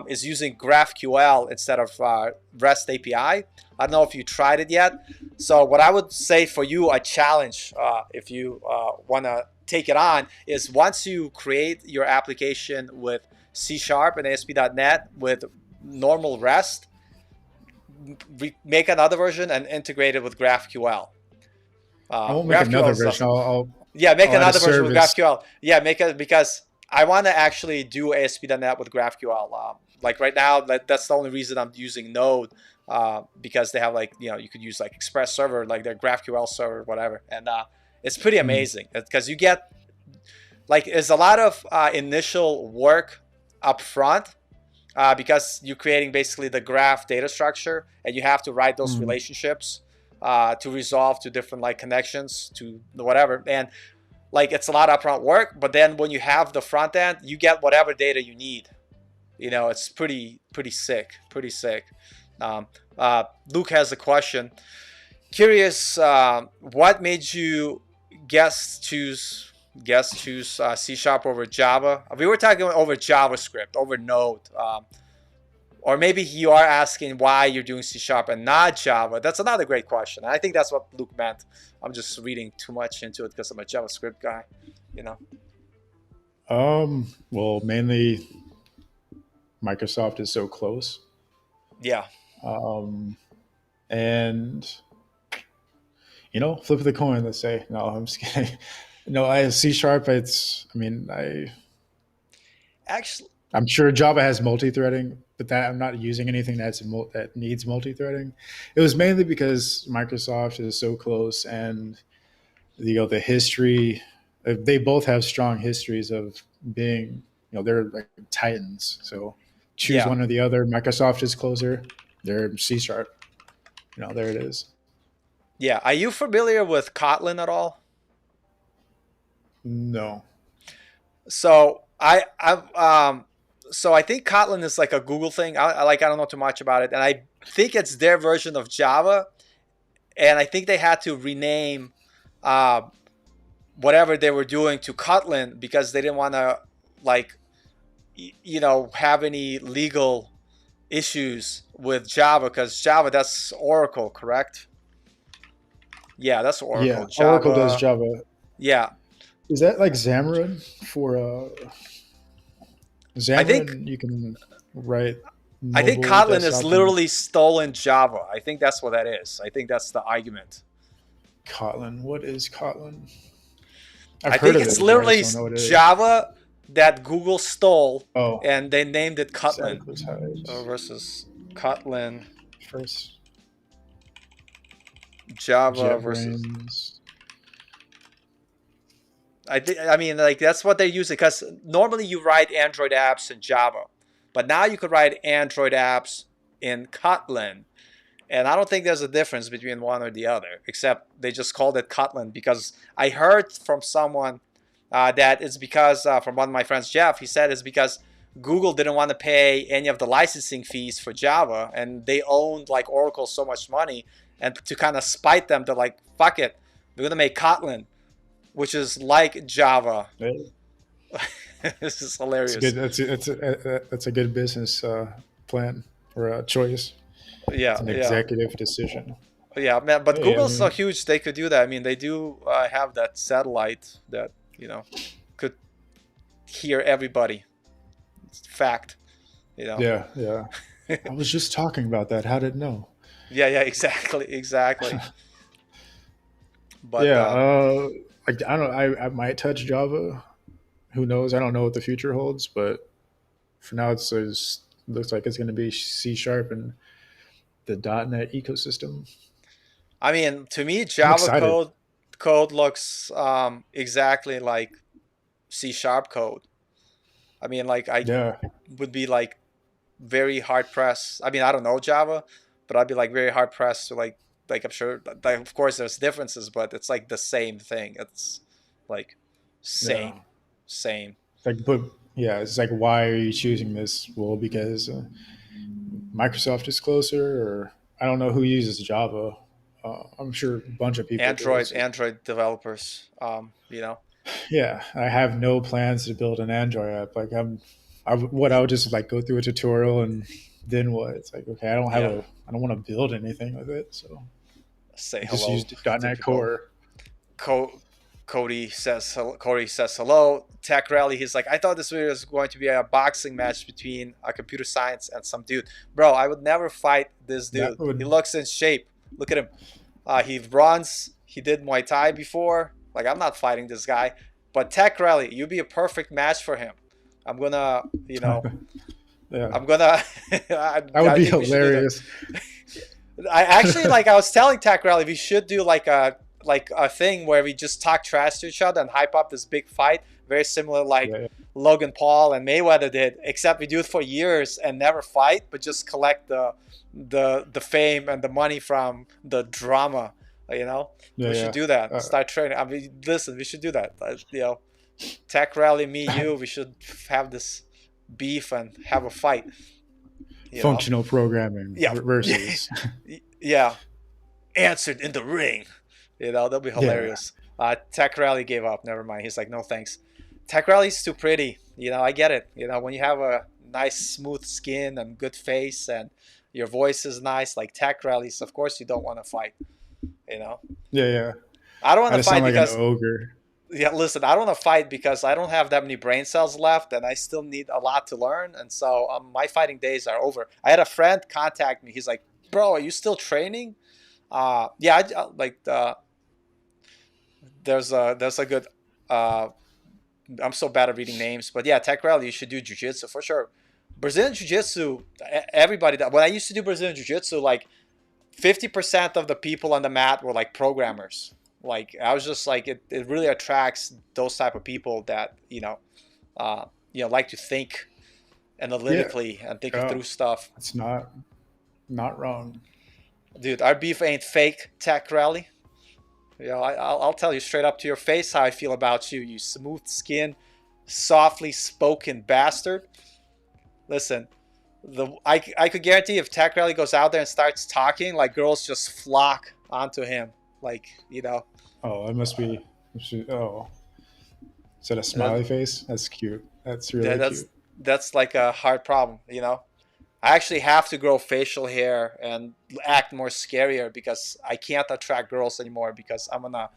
is using GraphQL instead of REST API. I don't know if you tried it yet. So what I would say for you, a challenge, if you want to take it on, is once you create your application with C# and ASP.NET with normal REST, make another version and integrate it with GraphQL. I won't make GraphQL another is version. awesome. Yeah, make I'll add a another version with service. GraphQL. Yeah, make it because I want to actually do ASP.NET with GraphQL. Like right now, that's the only reason I'm using Node, because they have like you could use like Express Server, like their GraphQL server, whatever, and it's pretty Mm, amazing because you get like there's a lot of initial work up front, because you're creating basically the graph data structure, and you have to write those mm. relationships to resolve to different like connections to whatever, and like it's a lot of upfront work. But then when you have the front end, you get whatever data you need. It's pretty sick, pretty sick. Um, Luke has a question. Curious, what made you guess choose C# over Java? We were talking over JavaScript, over Node. Or maybe you are asking why you're doing C# and not Java. That's another great question. I think that's what Luke meant. I'm just reading too much into it because I'm a JavaScript guy, you know. Well, mainly Microsoft is so close. Yeah, Um, and flip of the coin. Let's say no. I'm just kidding. No, I C sharp. It's. I mean, Actually, I'm sure Java has multi-threading, but that I'm not using anything that needs multi-threading. It was mainly because Microsoft is so close, and the history. They both have strong histories of being, they're like titans. So choose yeah. one or the other. Microsoft is closer. They're C sharp. There it is. Yeah. Are you familiar with Kotlin at all? No. So I think Kotlin is like a Google thing. I don't know too much about it, and I think it's their version of Java. And I think they had to rename uh, whatever they were doing to Kotlin because they didn't want to like have any legal issues with Java because Java, that's Oracle, correct? Yeah, that's Yeah, Oracle. Oracle does Java. Java. Yeah, Is that like Xamarin for I think Xamarin? You can write I think mobile Kotlin is desktop and literally stolen Java. I think that's what that is. I think that's the argument. Kotlin. What is Kotlin? I've I heard think of it's it, but I just literally don't know what it is. Java that Google stole Oh, and they named it Kotlin. So advertise versus Kotlin, first. Java versus. JetBrains. I mean, like that's what they're using because normally you write Android apps in Java, but now you could write Android apps in Kotlin. And I don't think there's a difference between one or the other, except they just called it Kotlin because I heard from someone that it's because, from one of my friends, Jeff, he said it's because Google didn't want to pay any of the licensing fees for Java and they owned like Oracle so much money. And to kind of spite them, they're like, fuck it, we're going to make Kotlin, which is like Java. Yeah, This is it's hilarious. good. That's a good business plan or a choice. It's Yeah, an yeah. executive decision. Yeah, man, but Hey, I Google's so mean, huge they could do that. I mean, they do have that satellite that could hear everybody. It's fact, you know. yeah, yeah. I was just talking about that. How did it know? Yeah, yeah, exactly, exactly. But Yeah, like I don't. I might touch Java. Who knows? I don't know what the future holds, but for now, it's looks like it's going to be C sharp and the .NET ecosystem. I mean, to me, I'm Java excited. code looks exactly like C sharp code. I mean, like I Yeah, would be like very hard pressed. I mean, I don't know Java, but I'd be like very hard pressed to like I'm sure like of course there's differences, but it's like the same thing. It's like yeah. same, same. It's like, but yeah, it's like, why are you choosing this? Well, because Microsoft is closer, or I don't know who uses Java. I'm sure a bunch of people do. So Android developers, yeah, I have no plans to build an Android app. Like I would just like go through a tutorial and then what? It's like, okay, yeah. I don't want to build anything with it, so Say I just hello, used .NET typical. Core. Cody says hello. Tech Rally. He's like, I thought this video was going to be a boxing match between a computer science and some dude. Bro, I would never fight this That dude. He would looks in shape. Look at him. He runs. He did Muay Thai before. Like, I'm not fighting this guy. But Tech Rally, you'd be a perfect match for him. I'm gonna, yeah, I'm gonna. that would I be think we should do that. hilarious. I actually like. I was telling Tech Rally we should do like a thing where we just talk trash to each other and hype up this big fight, very similar like Yeah, Logan Paul and Mayweather did, except we do it for years and never fight, but just collect the fame and the money from the drama. You know, yeah, we should yeah. do that. Uh, Start training. I mean, listen, we should do that. Tech Rally, me, you. We should have this beef and have a fight. You know, Functional programming yeah, versus yeah. Answered in the ring. That'll be yeah, hilarious. Tech Rally gave up. Never mind. He's like, no thanks. Tech Rally's too pretty. I get it. When you have a nice smooth skin and good face and your voice is nice, like Tech Rallies, of course you don't want to fight. You know, yeah, yeah. I don't want I to just sound fight like an because ogre. yeah, listen, I don't want to fight because I don't have that many brain cells left and I still need a lot to learn. And so my fighting days are over. I had a friend contact me. He's like, bro, are you still training? Yeah, like there's a good Uh, I'm so bad at reading names, but yeah, Tech Rally, you should do jiu-jitsu for sure. Brazilian jiu-jitsu, everybody that when I used to do Brazilian jiu-jitsu, like 50% of the people on the mat were like programmers. Like I was just like it really attracts those type of people that uh, like to think Yeah, analytically and think yeah, through stuff. it's not wrong. Dude, our beef ain't fake, Tech Rally. I'll tell you straight up to your face how I feel about you, you smooth skinned, softly spoken bastard. Listen, I could guarantee if Tech Rally goes out there and starts talking, like girls just flock onto him. Like, Oh, it must be. Oh, is that a that, smiley face? That's cute. That's that really that's cute. that's like a hard problem. I actually have to grow facial hair and act more scarier because I can't attract girls anymore because I'm in a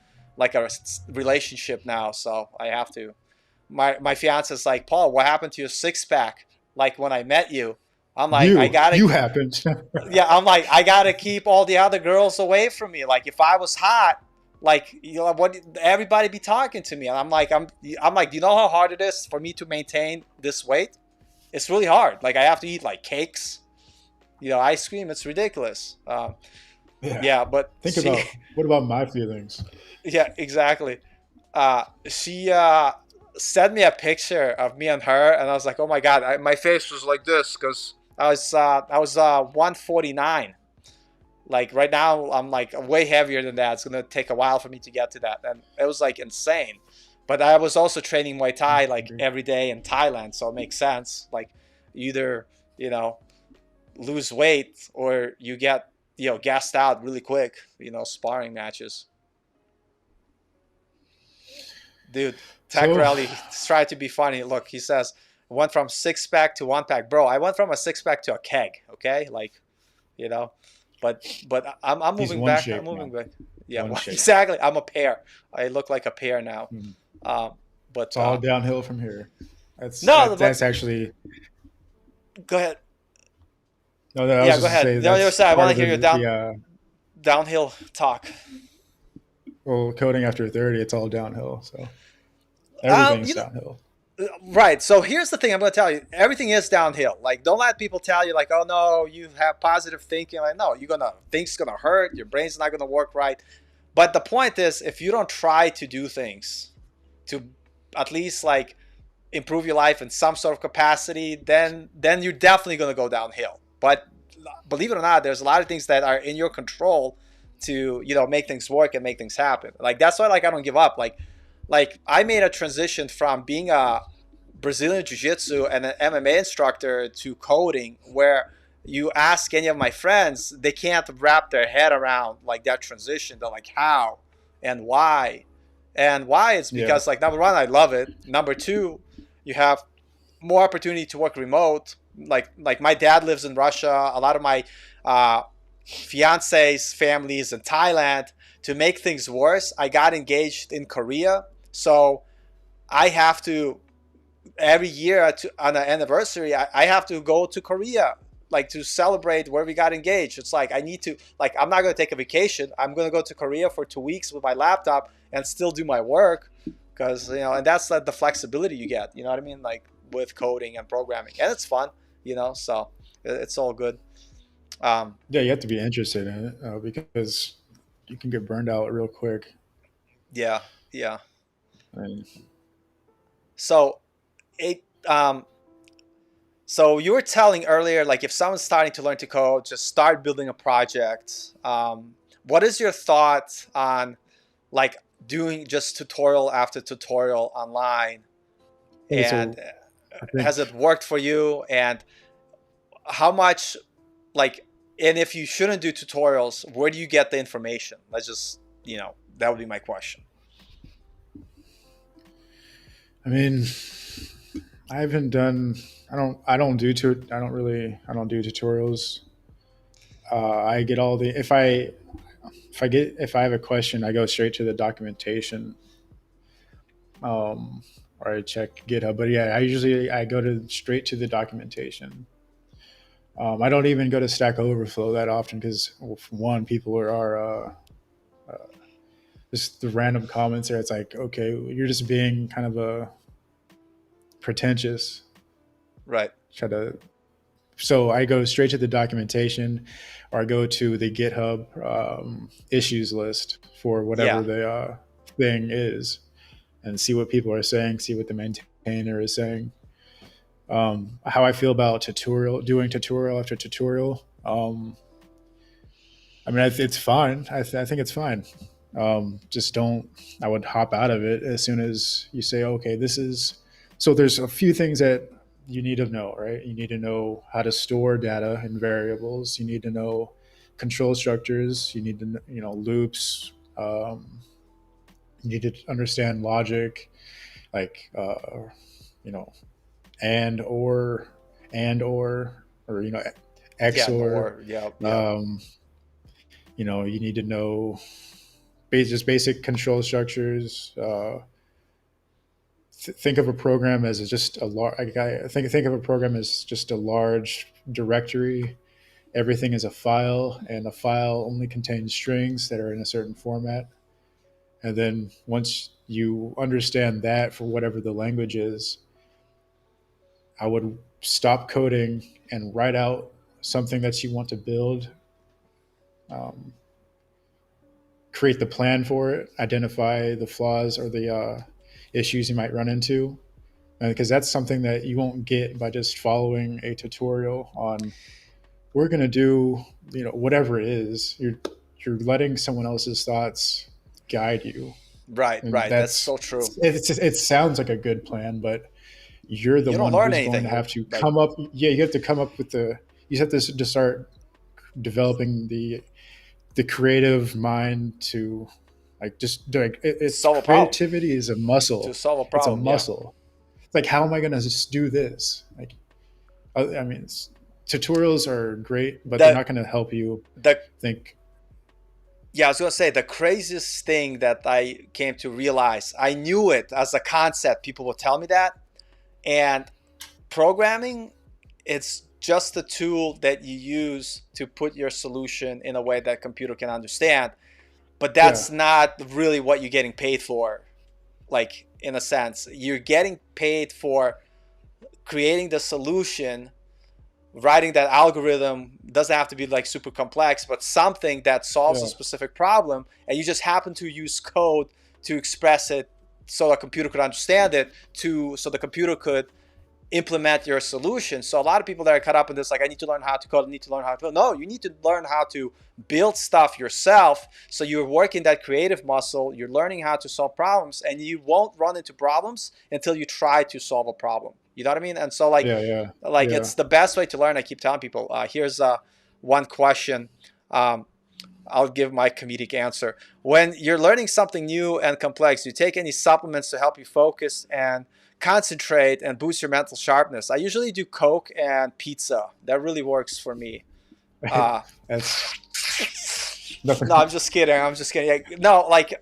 relationship now, so I have to. My fiance is like, Paul, what happened to your six pack? Like when I met you, I'm like, You happened. yeah, I'm like, I gotta keep all the other girls away from me. Like if I was hot, like what everybody be talking to me, and I'm like, do you know how hard it is for me to maintain this weight? It's really hard. Like I have to eat like cakes, ice cream. It's ridiculous. Yeah. Yeah, but Think about what about my feelings? yeah, exactly. She sent me a picture of me and her, and I was like, oh my god, my face was like this because I was 149. Like right now, I'm like way heavier than that. It's gonna take a while for me to get to that, and it was like insane. But I was also training Muay Thai like every day in Thailand, so it makes sense. Like either you know lose weight or you get gassed out really quick. Sparring matches. Dude, Tech So Rally tried to be funny. Look, he says, went from six pack to one pack. Bro, I went from a six pack to a keg, okay? Like, you know, but I'm he's moving one back. I'm shape moving now. back. Yeah, One well, shape. exactly. I'm a pear. I look like a pear now. Mhm. But It's all downhill from here. no, but That's actually go ahead. no. I was Yeah, go just to ahead. say The other that's side, I part want of to hear your the downhill talk. well coding after 30. It's all downhill. So Um, everything's you know, downhill. Right. So here's the thing I'm going to tell you. Everything is downhill. Like, don't let people tell you, like, oh, no, you have positive thinking. Like, no, things going to hurt. Your brain's not going to work right. But the point is, if you don't try to do things to at least, like, improve your life in some sort of capacity, then you're definitely going to go downhill. But believe it or not, there's a lot of things that are in your control to, make things work and make things happen. Like, that's why, like, I don't give up. Like I made a transition from being a Brazilian Jiu-Jitsu and an MMA instructor to coding, where you ask any of my friends, they can't wrap their head around like that transition. They're like, how and why? And why it's Yeah. because like number one, I love it. Number two, you have more opportunity to work remote. Like my dad lives in Russia. A lot of my uh, fiance's families in Thailand. To make things worse, I got engaged in Korea, so I have to every year on an anniversary. I have to go to Korea, like to celebrate where we got engaged. It's like I need to like I'm not going to take a vacation. I'm going to go to Korea for 2 weeks with my laptop and still do my work because and that's like the flexibility you get. You know what I mean? Like with coding and programming, and it's fun. So it's all good. Um, Yeah, you have to be interested in it because you can get burned out real quick. yeah, yeah. I mean, So it so you were telling earlier, like if someone's starting to learn to code, just start building a project. What is your thought on like doing just tutorial after tutorial online? okay, And so I think has it worked for you? And how much like and if you shouldn't do tutorials, where do you get the information? Let's just that would be my question. I mean I haven't done. I don't do. I don't do tutorials. I get all the. If I have a question, I go straight to the documentation. Um, or I check GitHub. But yeah, I go to straight to the documentation. I don't even go to Stack Overflow that often because, well, for one, people are just the random comments there. It's like, okay, you're just being kind of a pretentious. Right. Try to. So I go straight to the documentation, or I go to the GitHub issues list for whatever Yeah. the thing is, and see what people are saying, see what the maintainer is saying. How I feel about doing tutorial after tutorial. I mean, it's fine. I think it's fine. Just don't. I would hop out of it as soon as you say, okay, this is. So there's a few things that you need to know, right? You need to know how to store data in variables. You need to know control structures. You need to loops. You need to understand logic, like you know and or Yeah. XOR. Or yeah. Yeah. Um, you need to know just basic control structures. Think of a program as just a large. Think of a program as just a large directory. Everything is a file, and a file only contains strings that are in a certain format. And then once you understand that for whatever the language is, I would stop coding and write out something that you want to build. Um, Create the plan for it, identify the flaws or the issues you might run into, because that's something that you won't get by just following a tutorial on. We're going to do whatever it is. You're letting someone else's thoughts guide you, Right. and Right. That's so true. it sounds like a good plan, but you're the You don't one learn who's going anything. to have to Like, come up. Yeah, you have to come up with you have to start developing the creative mind to just like it's solve a problem. creativity is a To muscle. solve a It's a problem. Yeah. muscle. It's like, how am I going to just do this? Like, I mean, tutorials are great, but they're The not going to help you the think. Yeah, I was gonna say the craziest thing that I came to realize. I knew it as a concept. People would tell me that, and programming, it's just a tool that you use to put your solution in a way that computer can understand. But Yeah, that's not really what you're getting paid for. Like, in a sense, you're getting paid for creating the solution, writing that algorithm. Doesn't have to be like super complex, but something that solves a yeah, specific problem, and you just happen to use code to express it so the computer could understand it, so the computer could implement your solution. So a lot of people that are caught up in this, like, I need to learn how to code, I need to learn how to code. No, you need to learn how to build stuff yourself. So you're working that creative muscle, you're learning how to solve problems, and you won't run into problems until you try to solve a problem. You know what I mean? And so yeah, yeah, like yeah. it's the best way to learn. I keep telling people, here's one question. Um, I'll give my comedic answer. When you're learning something new and complex, do you take any supplements to help you focus and concentrate and boost your mental sharpness? I usually do Coke and pizza. That really works for me. Uh, That's no, nothing. I'm just kidding. I'm just kidding. No, like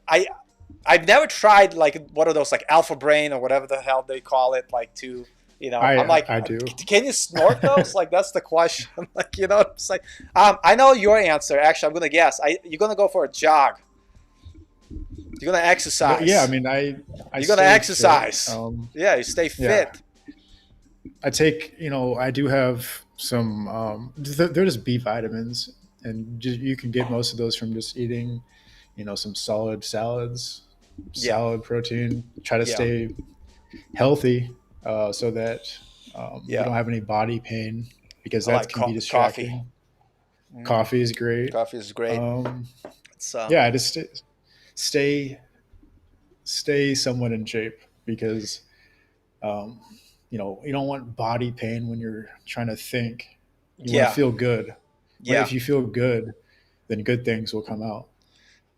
I've never tried like what are those, like Alpha Brain or whatever the hell they call it, like to I'm like, I do. can you snort those? Like, that's the question. Like, it's like, I know your answer. Actually, I'm gonna guess. You're gonna go for a jog. You're gonna But yeah, I exercise. mean, I You're gonna stay fit. exercise. Yeah, you stay Yeah, fit. I take, I do have some, they're just B vitamins, and you can get most of those from just eating, some solid salads, Yeah, solid protein. Try to yeah, stay healthy, so that you yeah. don't have any body pain, because I that like can be coffee. distracting. Mm, Coffee is great. coffee is great. Um, It's yeah, I just stay, stay somewhat in shape, because um, you don't want body pain when you're trying to think. You want to yeah, feel good. yeah. If you feel good, then good things will come out.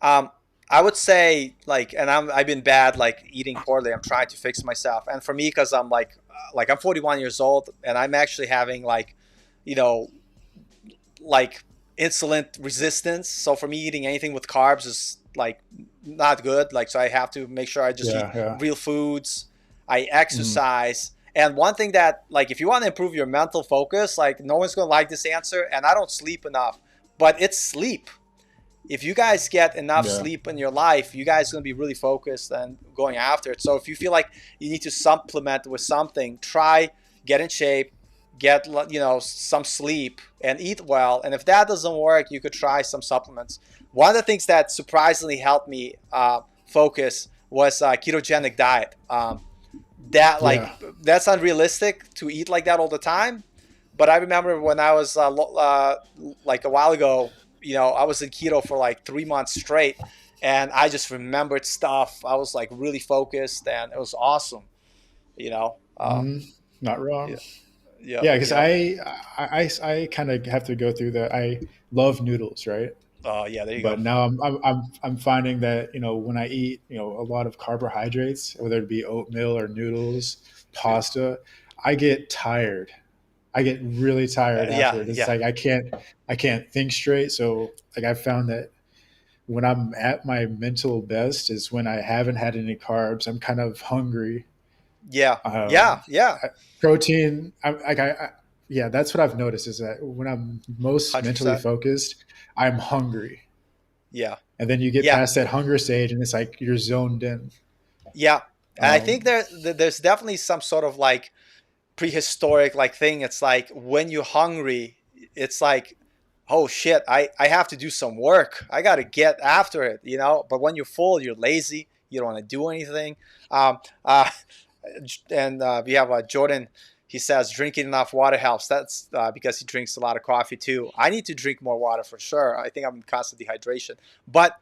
Um, I would say, like, and I've been bad, like eating poorly. I'm trying to fix myself, and for me, because I'm like I'm 41 years old, and I'm actually having like, you know, like insulin resistance. So for me, eating anything with carbs is like not good. Like, so I have to make sure I just eat Yeah, yeah. real foods. I Mm, exercise. And one thing that, like, if you want to improve your mental focus, like, no one's going to like this answer, and I don't sleep enough, but it's sleep. if you guys get enough Yeah. sleep in your life, you guys are going to be really focused and going after it. So if you feel like you need to supplement with something, try get in shape, get some sleep, and eat well. And if that doesn't work, you could try some supplements. One of the things that surprisingly helped me focus was ketogenic diet. That Yeah. that's unrealistic to eat like that all the time. But I remember when I was like a while ago, I was in keto for like 3 months straight, and I just remembered stuff. I was like really focused, and it was awesome. You know, Mm, not wrong. yeah, yeah, Yeah, because I kind of have to go through that. I love noodles, right? yeah. There you go. But now I'm finding that when I eat a lot of carbohydrates, whether it be oatmeal or noodles, pasta, I get tired. I get really tired Yeah, afterwards. It's yeah, like I can't think straight. So like I found that when I'm at my mental best is when I haven't had any carbs. I'm kind of hungry. yeah, Um, yeah, yeah. Protein. Yeah, that's what I've noticed is that when I'm most mentally 100%. focused, I'm hungry. Yeah, And then you get yeah, past that hunger stage and it's like you're zoned in. yeah. And I think Um, there's definitely some sort of like prehistoric like thing. It's like when you're hungry, it's like, oh shit, I have to do some work. I got to get after it. But when you're full, you're lazy. You don't want to do anything. Um, uh, and we have Jordan. He says drinking enough water helps. That's because he drinks a lot of coffee too. I need to drink more water for sure. I think I'm in constant dehydration. But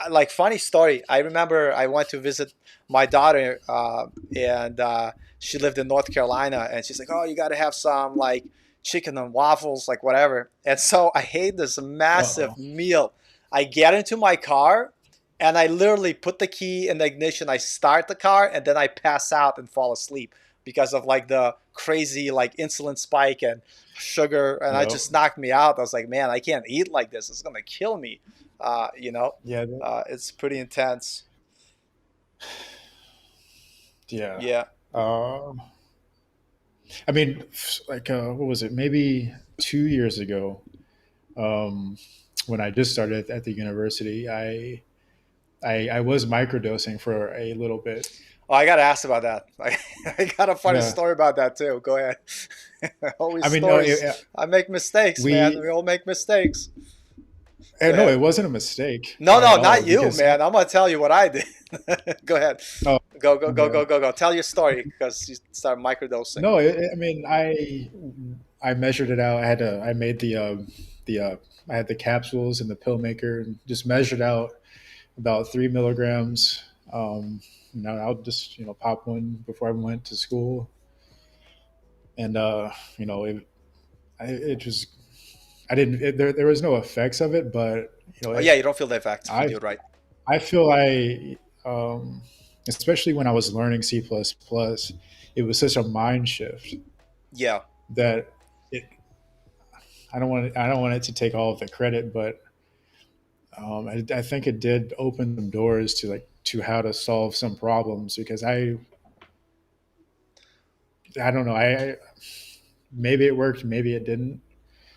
like funny story, I remember I went to visit my daughter, and she lived in North Carolina, and she's like, "Oh, you got to have some like chicken and waffles, like whatever." And so I ate this uh-oh. massive meal. I get into my car, and I literally put the key in the ignition. I start the car, and then I pass out and fall asleep because of like the crazy like insulin spike and sugar, and I Yep. just knocked me out. I was like, man, I can't eat like this. It's gonna kill me. Uh, you know, Yeah. it's pretty intense. Yeah. Yeah. Um, I mean, like, what was it? Maybe 2 years ago, um, when I just started at the university, I was microdosing for a little bit. Oh, I gotta ask about that. I got a funny Yeah. story about that too. Go ahead. Always I mean, no, stories. I make mistakes, man. We we all make mistakes. Go no, ahead. it wasn't a mistake No, at no, all not you, because man. I'm gonna tell you what I did. Go ahead. oh, Go, go, go, okay. go, go, go. Tell your story because you start microdosing. No, I mean, I measured it out. I made the I had the capsules and the pill maker and just measured out about 3 milligrams. I'll just pop one before I went to school, and it was I didn't there was no effects of it, but Oh yeah, you don't feel the effect. I You're right. I feel um, especially when I was learning C++, it was such a mind shift Yeah. that it I don't want it to take all of the credit, but I think it did open some doors to how to solve some problems because I don't know maybe it worked, maybe it didn't,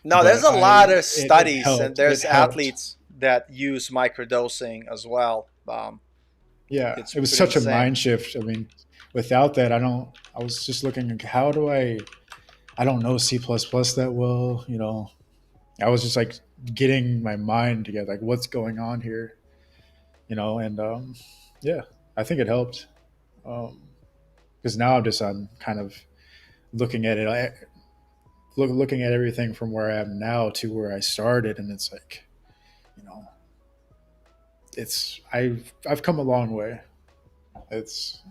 No, there's but a lot of it studies, and helped. It there's helped. athletes that use microdosing as well. Yeah, It's it was pretty such a insane. mind shift. I mean, without that, I don't. I was just looking like, how do I? I don't know C++ that well. I was just like getting my mind together, like what's going on here, and yeah, I think it helped because now I'm kind of looking at it, looking at everything from where I am now to where I started, and it's like, you know, I've come a long way. It's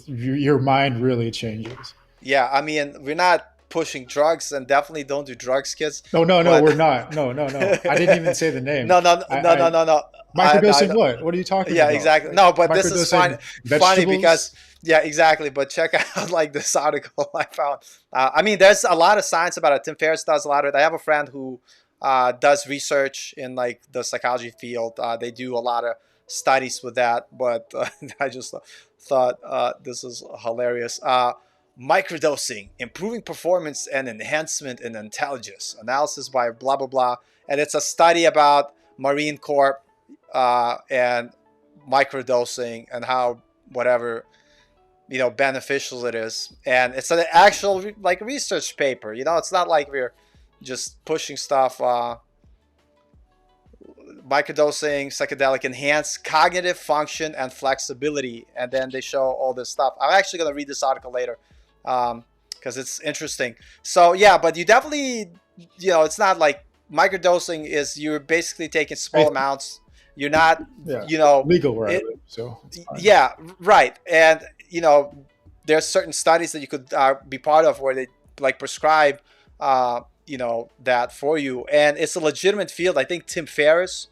your mind really changes. Yeah, I mean, we're not pushing drugs, and definitely don't do drugs, kids. No, no, no, But we're not. No, no, no. I didn't even say the name. no, no, no, no, I no, no. I microdosing know. what? What are you talking Yeah, about? exactly. Like No, but this is fun, microdosing funny because vegetables? yeah, exactly. But check out like this article I found. I mean, there's a lot of science about it. Tim Ferriss does a lot of it. I have a friend who does research in like the psychology field. They do a lot of studies with that. But I just thought this is hilarious. Microdosing, improving performance and enhancement in intelligence. Analysis by blah blah blah, and it's a study about Marine Corp and microdosing and how whatever beneficial it is. And it's an actual like research paper. It's not like we're just pushing stuff. Microdosing psychedelic enhance cognitive function and flexibility, and then they show all this stuff. I'm actually going to read this article later because it's interesting. So yeah, but you definitely, it's not like microdosing is you're basically taking small amounts. You're not, Yeah, legal where I live, so it's fine. yeah, right. And there's certain studies that you could be part of where they like prescribe that for you, and it's a legitimate field. I think Tim Ferriss,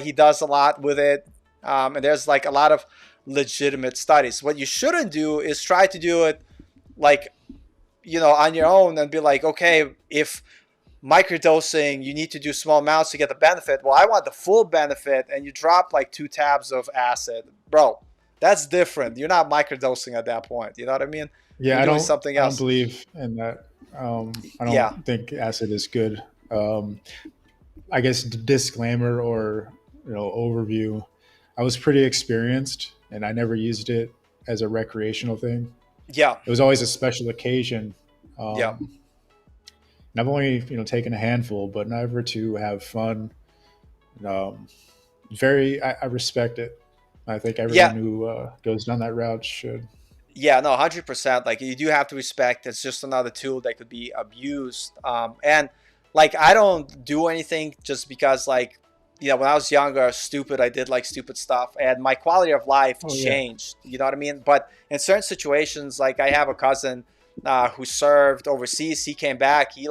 he does a lot with it, and there's like a lot of legitimate studies. What you shouldn't do is try to do it like on your own and be like, okay, if microdosing you need to do small amounts to get the benefit, well, I want the full benefit, and you drop like 2 tabs of acid, bro. That's different. You're not microdosing at that point. You know what I mean? Yeah, You're doing something else. I don't believe in that. I don't think acid is good. I guess disclaimer or overview. I was pretty experienced, and I never used it as a recreational thing. Yeah, it was always a special occasion. Yeah, and I've only taken a handful, but never to have fun. I respect it. I think everyone who goes down that route should. Yeah, no, 100%. Like, you do have to respect. It's just another tool that could be abused. And like, I don't do anything just because, like, when I was younger, stupid, I did like stupid stuff, and my quality of life changed. Yeah. You know what I mean? But in certain situations, like, I have a cousin who served overseas. He came back. He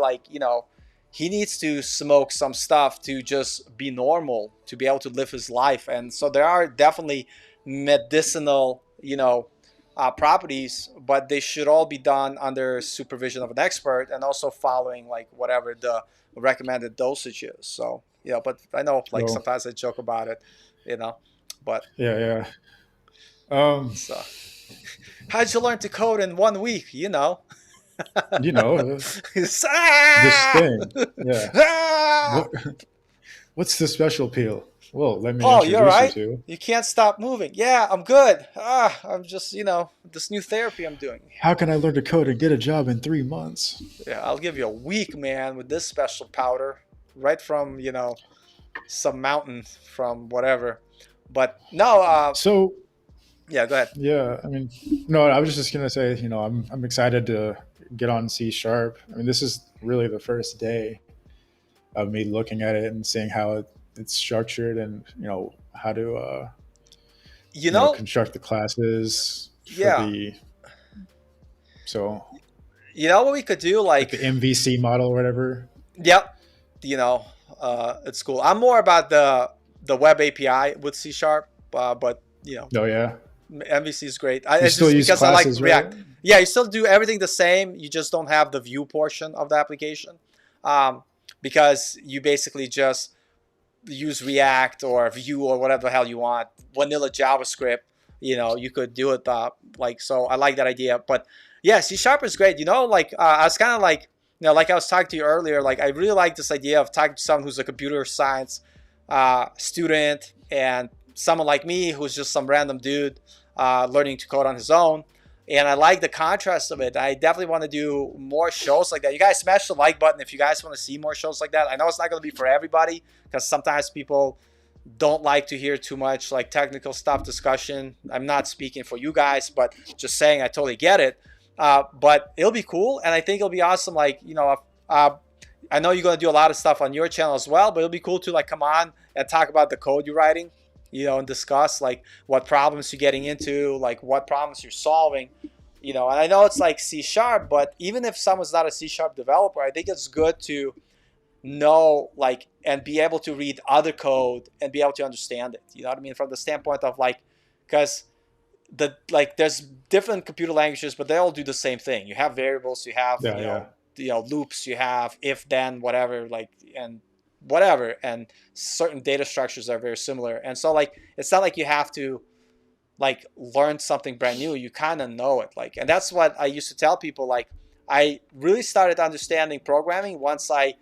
he needs to smoke some stuff to just be normal, to be able to live his life. And so there are definitely medicinal, properties, but they should all be done under supervision of an expert, and also following like whatever the recommended dosage is. So, but I know like sometimes I joke about it, but yeah. So how'd you learn to code in 1 week? This thing. Yeah. What's the special peel? Well, let me introduce you're right. you to. You can't stop moving. Yeah, I'm good. I'm just, this new therapy I'm doing. How can I learn to code and get a job in 3 months? Yeah, I'll give you a week, man, with this special powder, right from, some mountain from whatever. But no. So. Yeah, go ahead. Yeah, I mean, no, I was just gonna say, I'm excited to get on C#. I mean, this is really the first day of me looking at it and seeing how it's structured, and how to construct the classes for so what we could do, like the MVC model or whatever. Yep. It's cool. I'm more about the web API with C#, but Oh yeah, MVC is great. You still use classes, I like React. Right? Yeah, you still do everything the same. You just don't have the view portion of the application, because you basically just use React or Vue or whatever the hell you want. Vanilla JavaScript, you could do it so. I like that idea. But yeah, C# is great. I was kind of like, like I was talking to you earlier, like I really like this idea of talking to someone who's a computer science student, and someone like me who's just some random dude learning to code on his own. And I like the contrast of it. I definitely want to do more shows like that. You guys smash the like button if you guys want to see more shows like that. I know it's not going to be for everybody, because sometimes people don't like to hear too much like technical stuff discussion. I'm not speaking for you guys, but just saying I totally get it. But it'll be cool, and I think it'll be awesome. Like, I know you're going to do a lot of stuff on your channel as well, but it'll be cool to like come on and talk about the code you're writing, and discuss like what problems you're getting into, like what problems you're solving, and I know it's like C#, but even if someone's not a C# developer, I think it's good to know like and be able to read other code and be able to understand it. You know what I mean? From the standpoint of like, because there's different computer languages, but they all do the same thing. You have variables, you have loops, you have if then whatever, like, and whatever, and certain data structures are very similar. And so like it's not like you have to like learn something brand new. You kind of know it, like, and that's what I used to tell people. Like, I really started understanding programming once I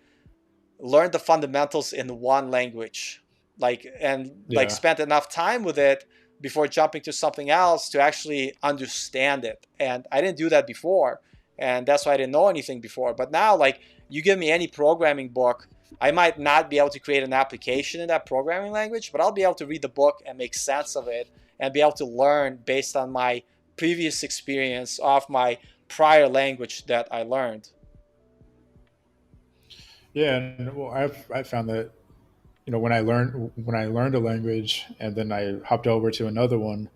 learned the fundamentals in one language, and Yeah. spent enough time with it before jumping to something else to actually understand it. And I didn't do that before, and that's why I didn't know anything before. But now, like, you give me any programming book, I might not be able to create an application in that programming language, but I'll be able to read the book and make sense of it and be able to learn based on my previous experience of my prior language that I learned. Yeah, and well, I found that when I learned a language and then I hopped over to another one,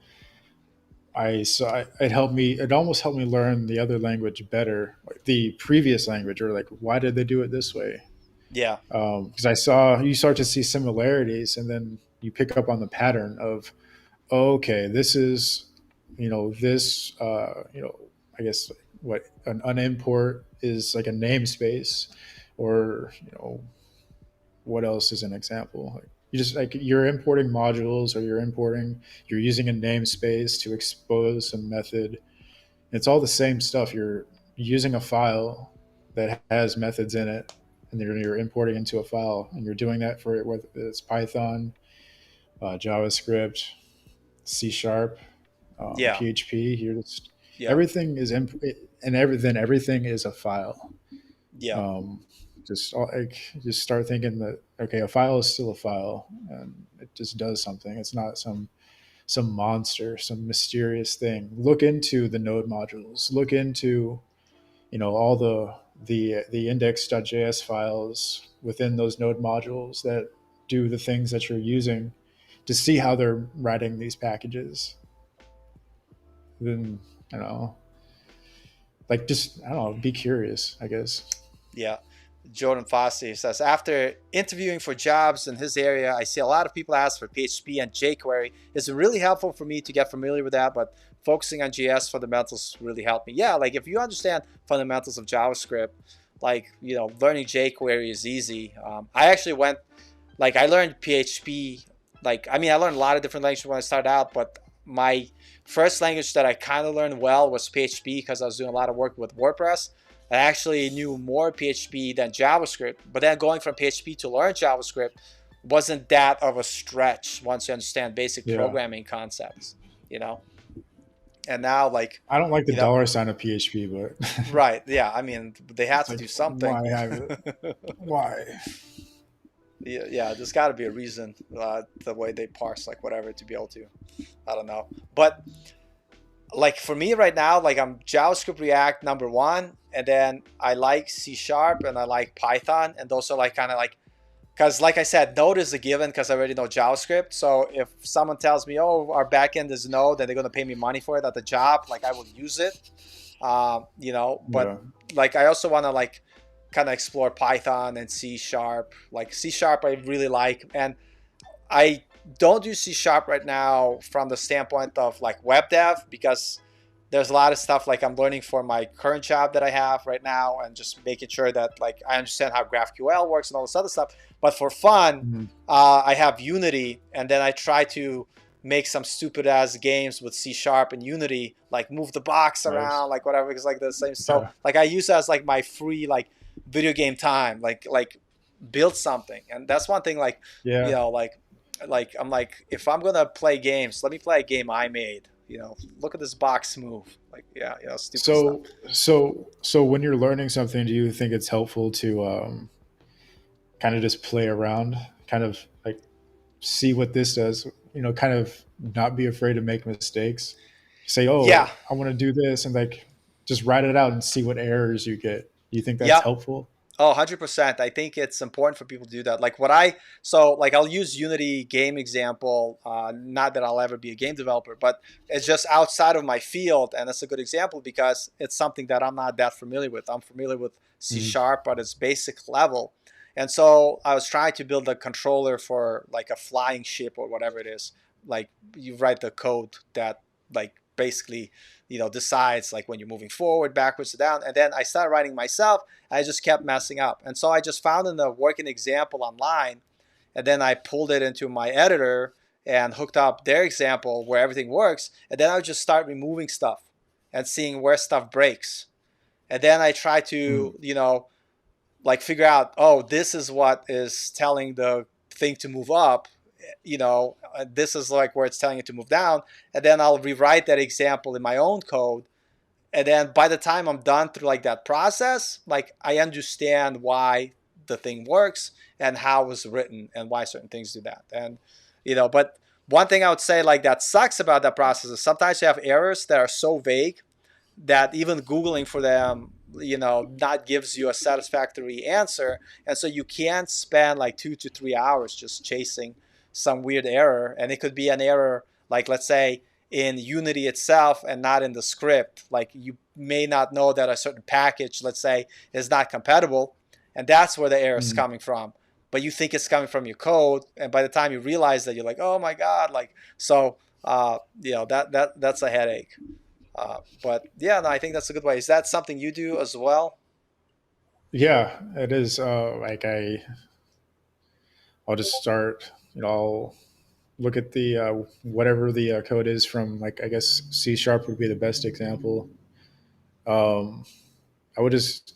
I saw it helped me. It almost helped me learn the other language better, like the previous language, or like why did they do it this way? Yeah, Because I saw you start to see similarities, and then you pick up on the pattern of, oh, okay, this is, this, I guess what an unimport is like a namespace, or what else is an example? Like, you just like you're importing modules, or you're using a namespace to expose some method. It's all the same stuff. You're using a file that has methods in it, and then you're importing into a file, and you're doing that for whether it's Python, JavaScript, C Sharp, yeah, PHP. You're just yeah, everything is then everything is a file. yeah, Um, just start thinking that, okay, a file is still a file, and it just does something. It's not some monster, some mysterious thing. Look into the node modules. Look into all the index.js files within those node modules that do the things that you're using, to see how they're writing these packages. Then, I don't know, like, just, I don't know, be curious, I guess. yeah. Jordan Fossey says, after interviewing for jobs in his area, I see a lot of people ask for PHP and jQuery. It's really helpful for me to get familiar with that, but focusing on JS fundamentals really helped me. Yeah, like if you understand fundamentals of JavaScript, like, learning jQuery is easy. I actually I learned PHP. I learned a lot of different languages when I started out, but my first language that I kind of learned well was PHP because I was doing a lot of work with WordPress. I actually knew more PHP than JavaScript, but then going from PHP to learn JavaScript wasn't that of a stretch once you understand basic Yeah. programming concepts, you know? And now, I don't like the you know, $ of PHP, but right. Yeah. I mean, they had it's to like, do something. why have it? Why? Yeah, yeah, there's got to be a reason, the way they parse, like, whatever, to be able to, I don't know. But like for me right now, like I'm JavaScript React number one, and then I like C Sharp and I like Python, and those are like kind of like, because like I said, Node is a given because I already know JavaScript. So if someone tells me, oh, our backend is Node, then they're gonna pay me money for it at the job, like I will use it. But Yeah. like I also want to like kind of explore Python and C Sharp. Like C Sharp I really like, and I don't do C Sharp right now from the standpoint of like web dev, because there's a lot of stuff like I'm learning for my current job that I have right now, and just making sure that like I understand how GraphQL works and all this other stuff. But for fun, Mhm. I have Unity, and then I try to make some stupid ass games with C Sharp and Unity, like move the box Nice. around, like whatever. It's like the same. So Yeah. like I use it as like my free like video game time, like build something. And that's one thing, like, you Yeah. know, like I'm like, if I'm gonna play games, let me play a game I made. Look at this box move. Like, yeah, stupid stuff. So when you're learning something, do you think it's helpful to kind of just play around, kind of like see what this does, kind of not be afraid to make mistakes? Say, Yeah. oh, I want to do this, and like just write it out and see what errors you get. Do you think that's Yep. helpful? Oh, 100%. I think it's important for people to do that. So I'll use Unity game example. Not that I'll ever be a game developer, but it's just outside of my field. And it's a good example because it's something that I'm not that familiar with. I'm familiar with C Mhm. Sharp, but it's basic level. And so I was trying to build a controller for like a flying ship or whatever it is. Like, you write the code that like basically, decides like when you're moving forward, backwards, or down. And then I started writing myself. I just kept messing up. And so I just found in the working example online, and then I pulled it into my editor and hooked up their example where everything works. And then I would just start removing stuff and seeing where stuff breaks. And then I try Mm. to, like figure out, oh, this is what is telling the thing to move up. this is like where it's telling you to move down, and then I'll rewrite that example in my own code, and then by the time I'm done through like that process, like I understand why the thing works and how it was written and why certain things do that. And but one thing I would say like that sucks about that process is sometimes you have errors that are so vague that even Googling for them, not gives you a satisfactory answer. And so you can't spend like 2 to 3 hours just chasing some weird error. And it could be an error, like let's say in Unity itself and not in the script. Like you may not know that a certain package, let's say, is not compatible. And that's where the error is Mm. coming from. But you think it's coming from your code. And by the time you realize that, you're like, oh my God. Like, so, that's a headache. But yeah, no, I think that's a good way. Is that something you do as well? Yeah, it is. Like I'll just start. I'll look at the whatever the code is from, like, I guess C sharp would be the best example. Um, I would just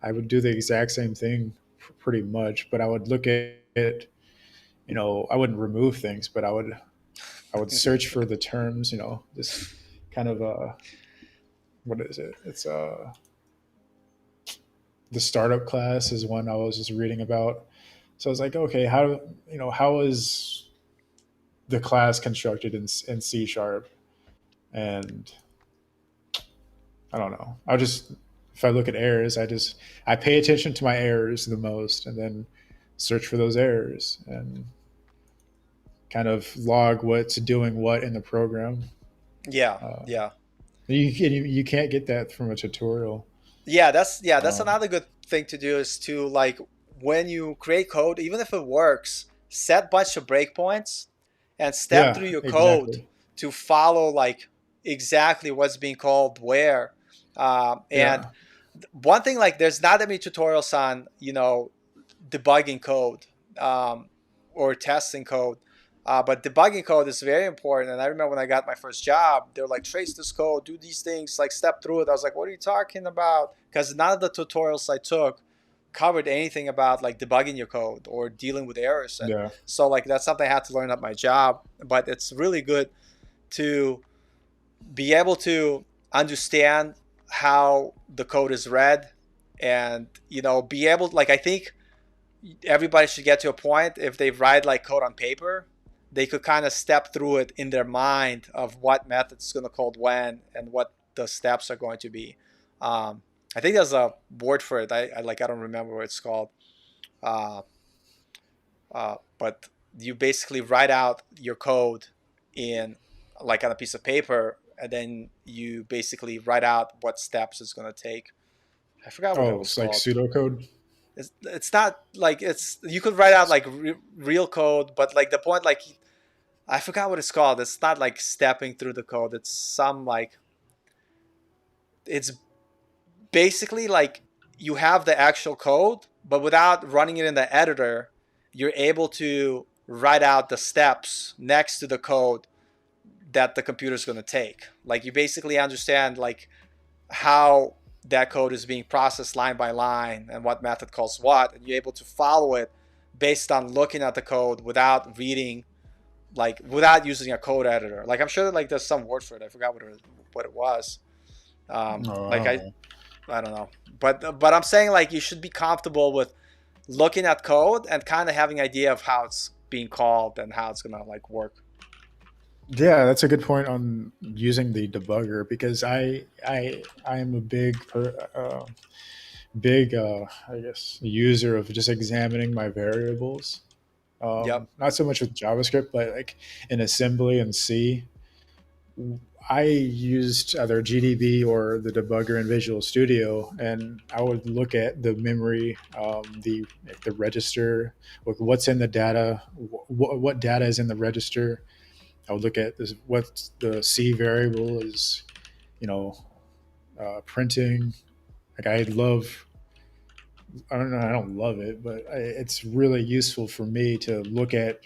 I would do the exact same thing pretty much, but I would look at it. I wouldn't remove things, but I would search for the terms. This kind of what is it? It's the startup class is one I was just reading about. So I was like, okay, how is the class constructed in C sharp? And I don't know. I'll just if I look at errors, I pay attention to my errors the most, and then search for those errors and kind of log what's doing what in the program. Yeah, Uh, yeah. you can't get that from a tutorial. That's Um, another good thing to do is to like when you create code, even if it works, set a bunch of breakpoints and step yeah, through your code exactly. to follow like exactly what's being called where. And Yeah. one thing like there's not that many tutorials on debugging code, um, or testing code. But debugging code is very important. And I remember when I got my first job, they were like, trace this code, do these things, like step through it. I was like, what are you talking about? Because none of the tutorials I took covered anything about like debugging your code or dealing with errors. And Yeah. so like that's something I had to learn at my job. But it's really good to be able to understand how the code is read and be able like I think everybody should get to a point if they write like code on paper, they could kind of step through it in their mind of what method is going to call when and what the steps are going to be. I think there's a word for it. I don't remember what it's called. Uh, but you basically write out your code in like on a piece of paper, and then you basically write out what steps it's going to take. I forgot what that Oh, was it's like called. pseudocode. It's not like it's you could write out like real code, but like the point like I forgot what it's called. It's not like stepping through the code. It's some like it's basically like you have the actual code, but without running it in the editor, you're able to write out the steps next to the code that the computer's going to take. Like you basically understand like how that code is being processed line by line and what method calls what, and you're able to follow it based on looking at the code without reading, like without using a code editor. Like I'm sure that like there's some word for it. I forgot what it was. Oh, I Like don't know. I don't know, but I'm saying like you should be comfortable with looking at code and kind of having an idea of how it's being called and how it's gonna like work. Yeah, that's a good point on using the debugger because I am a big I guess user of just examining my variables. Yep. Not so much with JavaScript, but like in assembly and C, I used either GDB or the debugger in Visual Studio, and I would look at the memory, the register, what's in the data, what data is in the register. I would look at this, what the C variable is, you know, printing. Like I don't know, I don't love it, but it's really useful for me to look at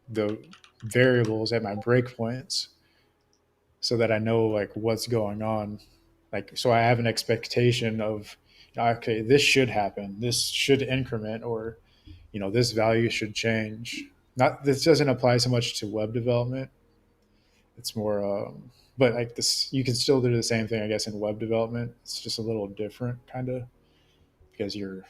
the variables at my breakpoints so that I know like what's going on. Like, so I have an expectation of, okay, this should happen, this should increment, or this value should change. not this doesn't apply so much to web development. It's more, but like this, you can still do the same thing, I guess, in web development. It's just a little different, kind of, because you're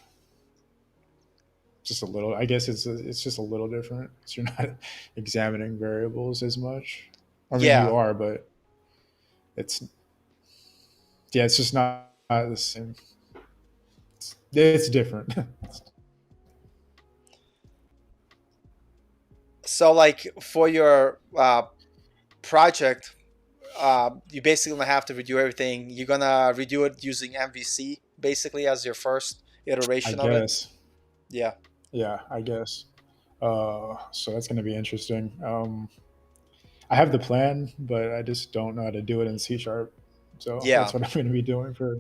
just a little. I guess it's just a little different. So you're not examining variables as much. I mean, you Yeah. are, but it's yeah, it's just not the same. It's different. So like for your project, you basically gonna have to redo everything. You're gonna redo it using MVC basically as your first I iteration of it. guess. Yeah. Yeah, I guess. So that's going to be interesting. I have the plan, but I just don't know how to do it in C sharp. So Yeah. that's what I'm going to be doing for,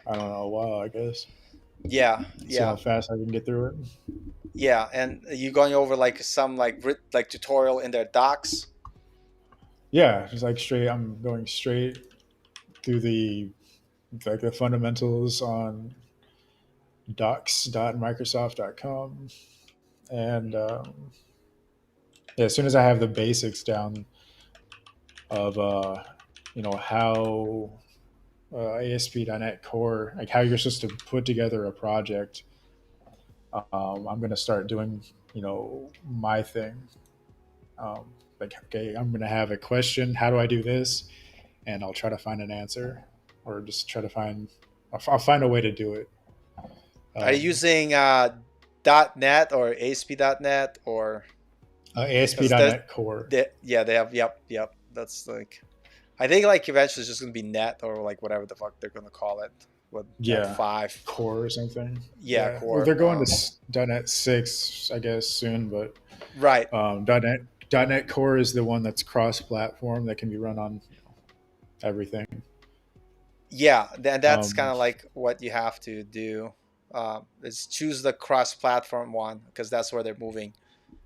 I don't know, a while, I guess. Yeah. See Yeah. how fast I can get through it. Yeah. And you going over like some like tutorial in their docs. Yeah, just like straight, I'm going straight through the fundamentals on docs.microsoft.com. And yeah, as soon as I have the basics down of, how ASP.NET Core, like how you're supposed to put together a project. I'm going to start doing, my thing. Like, okay, I'm going to have a question. How do I do this? And I'll try to find an answer, or just try to find. I'll find a way to do it. Are you Um, using .NET or ASP.NET or because ASP.NET Core. yeah, they have, yep. That's like, I think like eventually it's just gonna be net or like whatever the fuck they're gonna call it with net Yeah, 5. Core or something. Yeah, Yeah, well, core. they're going to .NET 6, I guess, soon, but Right. .NET Core is the one that's cross-platform that can be run on everything. Yeah, then that's kind Um, of like what you have to do. Is choose the cross-platform one because that's where they're moving.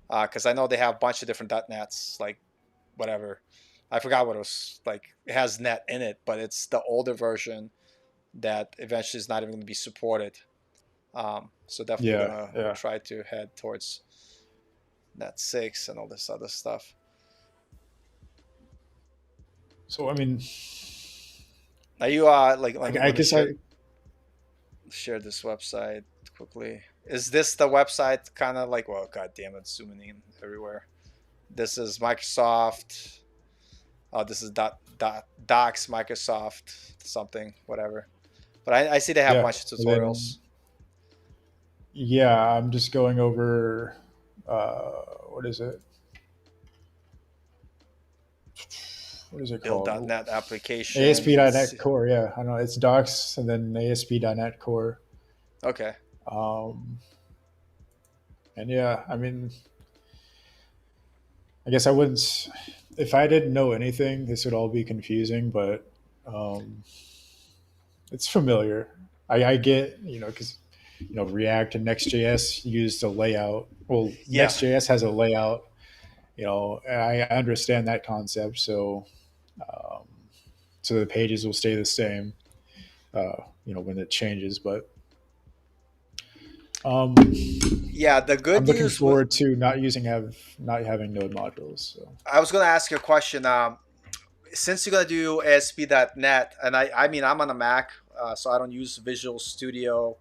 Because I know they have a bunch of different .NETs, like whatever. I forgot what it was like. It has net in it, but it's the older version that eventually is not even going to be supported. So definitely yeah, gonna yeah. try to head towards net 6 and all this other stuff. So I mean, Are you like I let me guess I share this website quickly. Is this the website kind of like, well, god damn it, zooming in everywhere. This is Microsoft. Oh, this is docs Microsoft something whatever. But I see they have a yeah. bunch of And then tutorials. yeah, I'm just going over what is it? What is it Build called? .NET application. ASP.NET Core. Yeah, I know it's Docs and then ASP.NET Core. Okay. Um, and yeah, I mean, I guess I wouldn't. If I didn't know anything, this would all be confusing. But um, it's familiar. I get, because React and Next.js used a layout. Well, Yeah. Next.js has a layout. I understand that concept. Um, so the pages will stay the same. When it changes, but um, Yeah. The I'm good looking news with forward to not having node modules. So I was gonna ask you a question. Since you're gonna do ASP.NET, and I mean I'm on a Mac, so I don't use Visual Studio,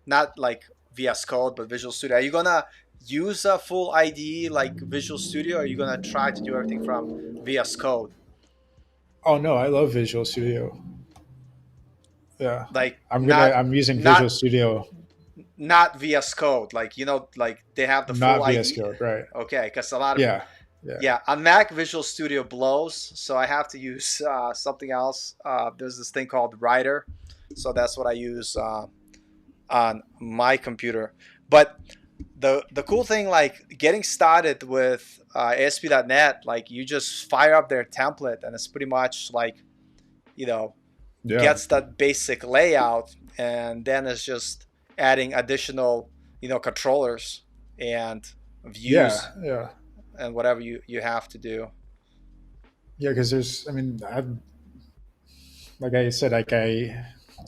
not like VS Code, but Visual Studio. Are you gonna use a full IDE like Visual Studio, or are you gonna try to do everything from VS Code? oh no, I love Visual Studio. Yeah, Like I'm using Visual not Studio, not VS Code. Like like they have the full not VS IDE. Code, right? Okay, because a lot of Yeah, yeah, yeah, on Mac Visual Studio blows, so I have to use something else. There's this thing called Writer, so that's what I use on my computer. But the cool thing, like getting started with ASP.NET, like you just fire up their template, and it's pretty much like you know yeah, gets that basic layout, and then it's just adding additional controllers and yeah, views yeah, and whatever you have to do. yeah. Because there's, I mean, like I said,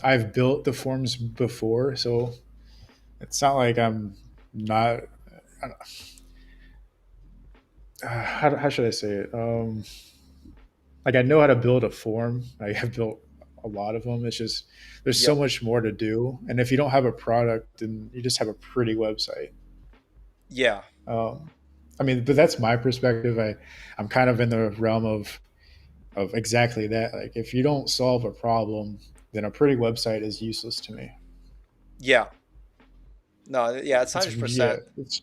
I've built the forms before, so it's not like I'm not. how should I say it? Like I know how to build a form. I have built a lot of them. It's just there's so Yep. much more to do, and if you don't have a product, then you just have a pretty website. Yeah. Um, I mean, but that's my perspective. I'm kind of in the realm of exactly that. Like if you don't solve a problem, then a pretty website is useless to me. Yeah. No. Yeah. It's It's yeah. 100%. It's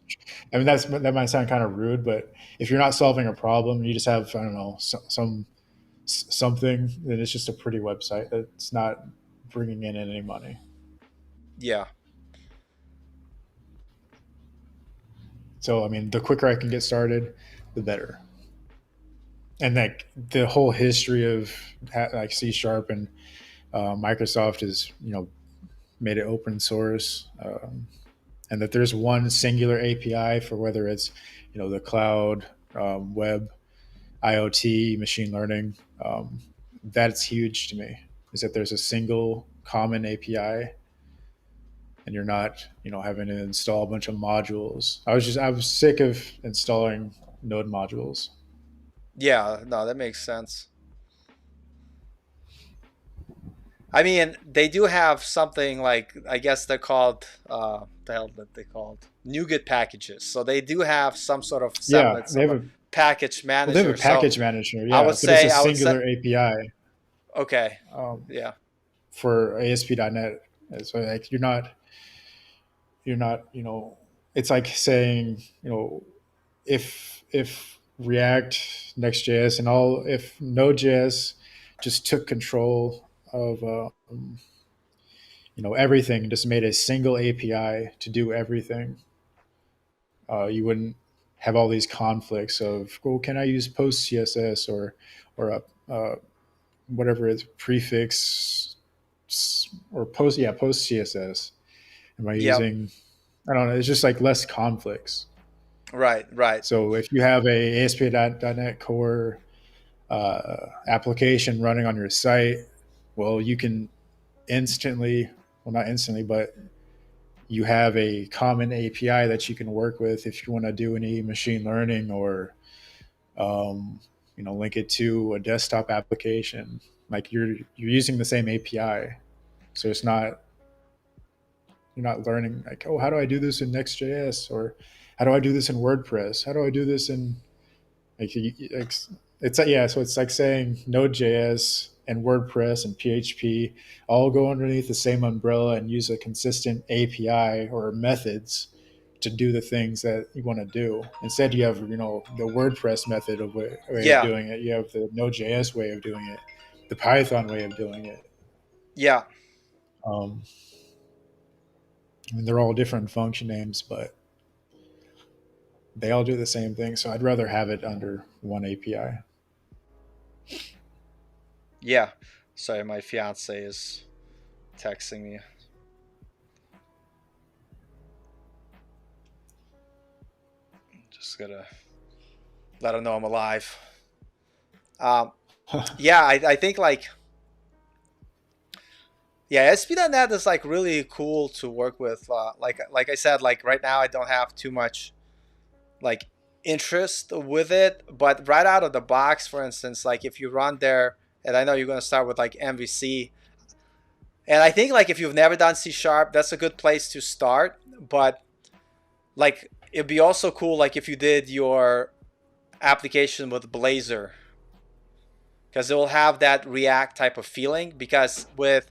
I mean that might sound kind of rude, but if you're not solving a problem, you just have I don't know something, then it's just a pretty website that's not bringing in any money. Yeah. So I mean, the quicker I can get started, the better. And like the whole history of like C Sharp and Microsoft is made it open source, and that there's one singular API for whether it's the cloud, web, IoT, machine learning. That's huge to me. Is that there's a single common API, and you're not having to install a bunch of modules. I was sick of installing node modules. Yeah. No, that makes sense. I mean, they do have something like, I guess they're called the hell that they called NuGet packages. So they do have some sort of Yeah, semblance of a package they have a manager. So package manager. I Yeah, would but it's a say I would say singular API okay. um, Yeah. for ASP.NET. So like you're not it's like saying if React, Next.js, and all if Node.js just took control of everything, just made a single API to do everything, you wouldn't have all these conflicts of, well, can I use post CSS or a whatever it's prefix or post CSS? Am I Yep. using? I don't know. It's just like less conflicts. Right. Right. So if you have a ASP.NET Core application running on your site, well, you can instantly, well, not instantly, but you have a common API that you can work with if you want to do any machine learning or link it to a desktop application. Like you're using the same API, so it's not you're not learning like, oh, how do I do this in Next.js, or how do I do this in WordPress? How do I do this in like it's like, yeah, so it's like saying Node.js and WordPress and PHP all go underneath the same umbrella and use a consistent API or methods to do the things that you want to do. Instead, you have the WordPress method of way of Yeah. doing it. You have the Node.js way of doing it, the Python way of doing it. Yeah. Um, I mean, they're all different function names, but they all do the same thing. So I'd rather have it under one API. Yeah. Sorry, my fiance is texting me. Just gotta let her know I'm alive. Um, yeah, I think like yeah, ASP.NET is like really cool to work with. Like I said, like right now I don't have too much like interest with it, but right out of the box, for instance, like if you run there, and I know you're gonna start with like MVC, and I think like if you've never done C Sharp, that's a good place to start. But like it'd be also cool like if you did your application with Blazor, because it will have that React type of feeling. Because with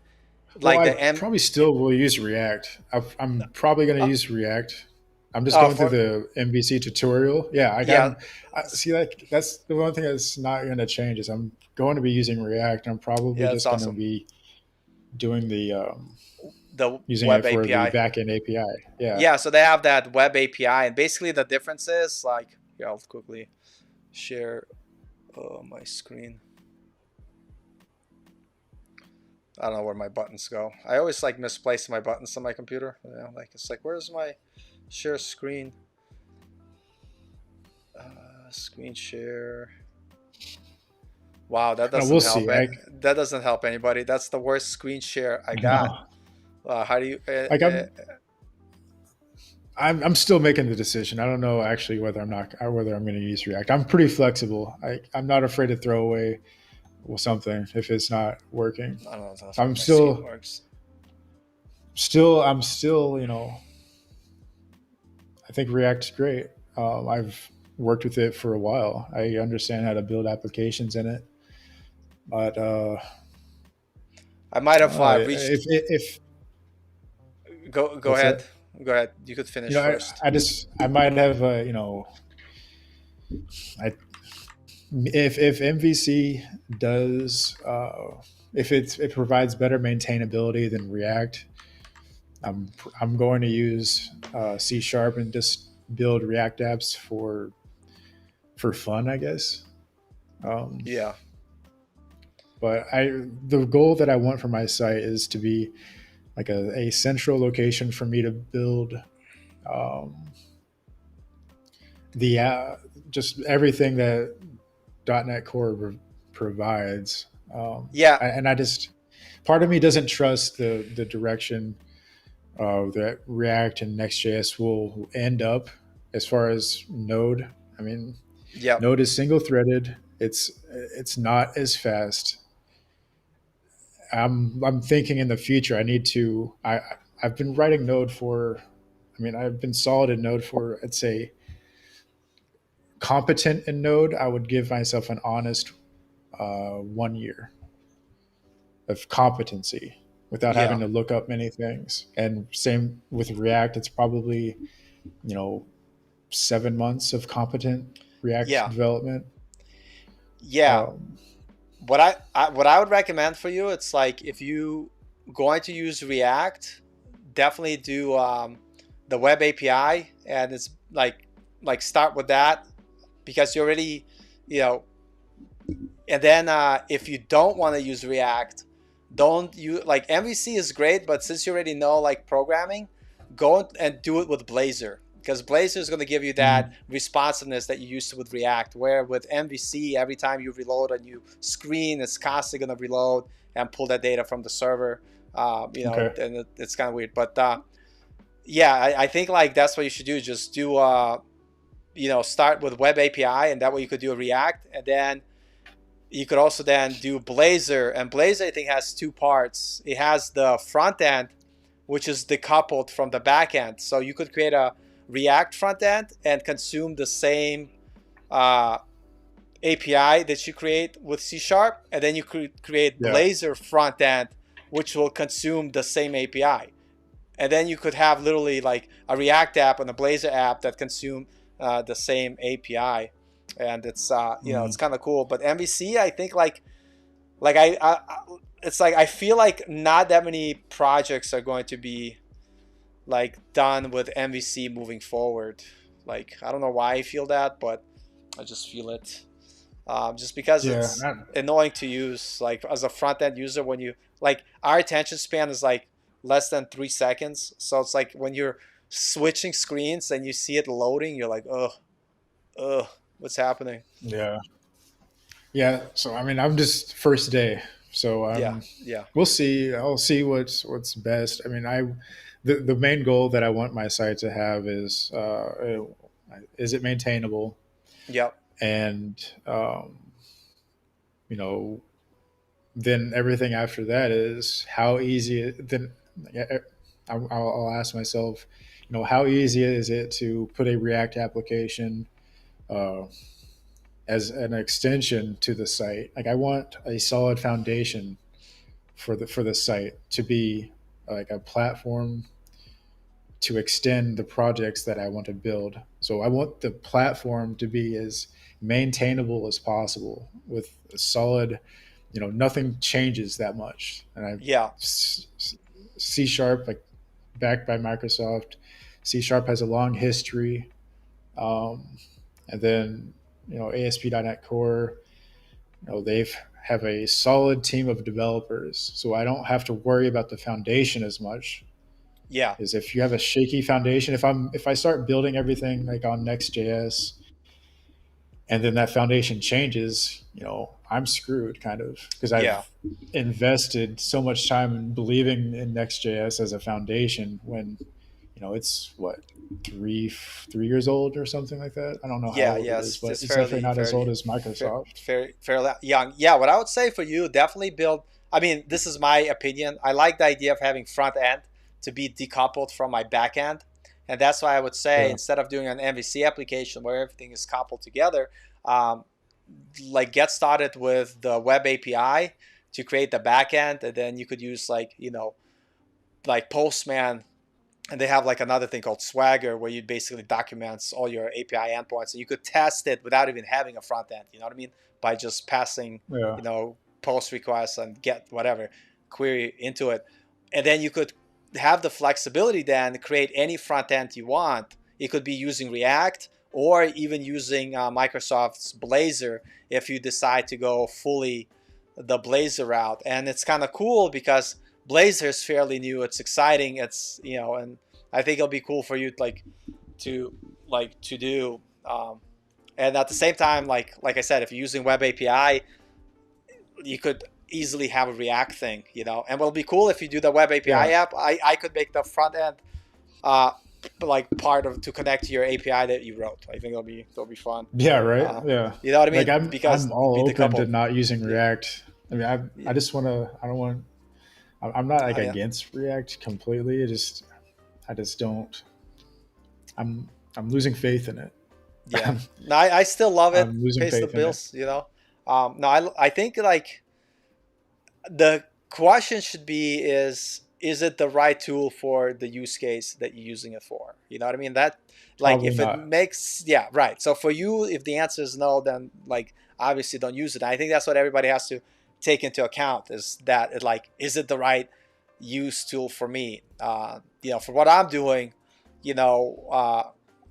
Well, like I the M, probably still will use React. I'm probably going to uh, use React. I'm just going through for the MVC tutorial. Yeah, yeah, I see that. That's the one thing that's not going to change is I'm going to be using React. I'm probably yeah, it's just going to awesome. be doing the The using web it for the API. backend API. Yeah. Yeah, so they have that web API, and basically the difference is like, yeah, I'll quickly share my screen. I don't know where my buttons go. I always like misplace my buttons on my computer. Like it's like, where's my share screen? Screen share. Wow, that No, doesn't we'll help see. it. That doesn't help anybody. That's the worst screen share I I got. know. How do you? Like I'm still making the decision. I don't know actually whether I'm going to use React. I'm pretty flexible. I'm not afraid to throw away something if it's not working. I don't know if I'm my screen still works. I'm still I think React's great. I've worked with it for a while. I understand how to build applications in it, but I might I have don't know if go what's ahead. that? Go ahead. You could finish first. I might have I if MVC does if it provides better maintainability than React, I'm I'm going to use C sharp and just build React apps for fun, I guess. Um, Yeah. but the goal that I want for my site is to be like a central location for me to build um, the just everything that .NET Core provides. Yeah. And I just part of me doesn't trust the direction that React and Next.js will end up as far as Node. I mean, Yep. Node is single threaded. It's not as fast. I'm thinking in the future. I've been writing Node for. I mean, I've been solid in Node for, I'd say, competent in Node. I would give myself an honest 1 year of competency without having Yeah. to look up many things. And same with React. It's probably, you know, 7 months of competent React Yeah. development. Yeah. Um, What I would recommend for you, it's like if you going to use React, definitely do the web API, and it's like start with that because you already, you know, and then if you don't want to use React, don't you like MVC is great, but since you already know like programming, go and do it with Blazor because Blazor is going to give you that mm, responsiveness that you used to with React. Where with MVC, every time you reload a new screen, it's constantly going to reload and pull that data from the server. okay. And it's kind of weird, but yeah, I think like that's what you should do. Just do start with web API, and that way you could do a React, and then you could also then do Blazor, and Blazor I think has two parts. It has the front end, which is decoupled from the back end. So you could create a React front end and consume the same uh, API that you create with C Sharp, and then you could create Yeah. Blazor front end, which will consume the same API. And then you could have literally like a React app and a Blazor app that consume the same API, and it's it's Mm, kind of cool. But MVC, I think like it's like I feel like not that many projects are going to be like done with MVC moving forward. Like I don't know why I feel that, but I just feel it. Just because yeah. it's annoying to use, like as a front end user, when you like our attention span is like less than 3 seconds. So it's like when you're switching screens and you see it loading, you're like, ugh, what's happening? Yeah. Yeah. So I mean, I'm just first day, so Yeah, yeah, we'll see. I'll see what's best. I mean, the main goal that I want my site to have is it maintainable, yep, and you know, then everything after that is how easy. Then I'll ask myself, how easy is it to put a React application uh, as an extension to the site? Like I want a solid foundation for the site to be like a platform to extend the projects that I want to build. So I want the platform to be as maintainable as possible with a solid, nothing changes that much. And yeah, C sharp, like backed by Microsoft, C sharp has a long history. Um, and then, ASP.NET Core, they've have a solid team of developers. So I don't have to worry about the foundation as much. yeah, Is if you have a shaky foundation, if I start building everything like on Next.js and then that foundation changes, I'm screwed kind of because yeah, I've invested so much time in believing in Next.js as a foundation when it's what, 3 years old or something like that. I don't know how Yeah, old it is, yes, but it's it's definitely not as old fairly, as Microsoft. fairly young. Yeah, what I would say for you, definitely build. I mean, this is my opinion. I like the idea of having front end to be decoupled from my back end, and that's why I would say Yeah, instead of doing an MVC application where everything is coupled together, um, like get started with the web API to create the back end, and then you could use like like Postman, and they have like another thing called Swagger where you basically documents all your API endpoints, and you could test it without even having a front end. You know what I mean? By just passing, yeah, post requests and get whatever query into it, and then you could have the flexibility then to create any front end you want. It could be using React or even using Microsoft's Blazor if you decide to go fully the Blazor route. And it's kind of cool because Blazor is fairly new. It's exciting. It's and I think it'll be cool for you to to do. And at the same time, like I said, if you're using Web API, you could easily have a React thing, And what'll be cool if you do the Web yeah, API app, I could make the front end uh, like part of to connect to your API that you wrote. I think it'll be fun. yeah. Right. Uh, Yeah. you know what I Like mean? Because I'm all be open to decoupled. not using Yeah. React. I mean, I Yeah. just want to. I don't want. I'm not like Oh, yeah. against React completely. I just don't. I'm I'm losing faith in it. Yeah. No, I still love it. I'm losing Pays the faith in it. bills. No, I think like the question should be is it the right tool for the use case that you're using it for? You know what I mean? That like Probably if it not. makes yeah, right. So for you, if the answer is no, then like obviously don't use it. I think that's what everybody has to take into account is that is it the right use tool for me? For what I'm doing,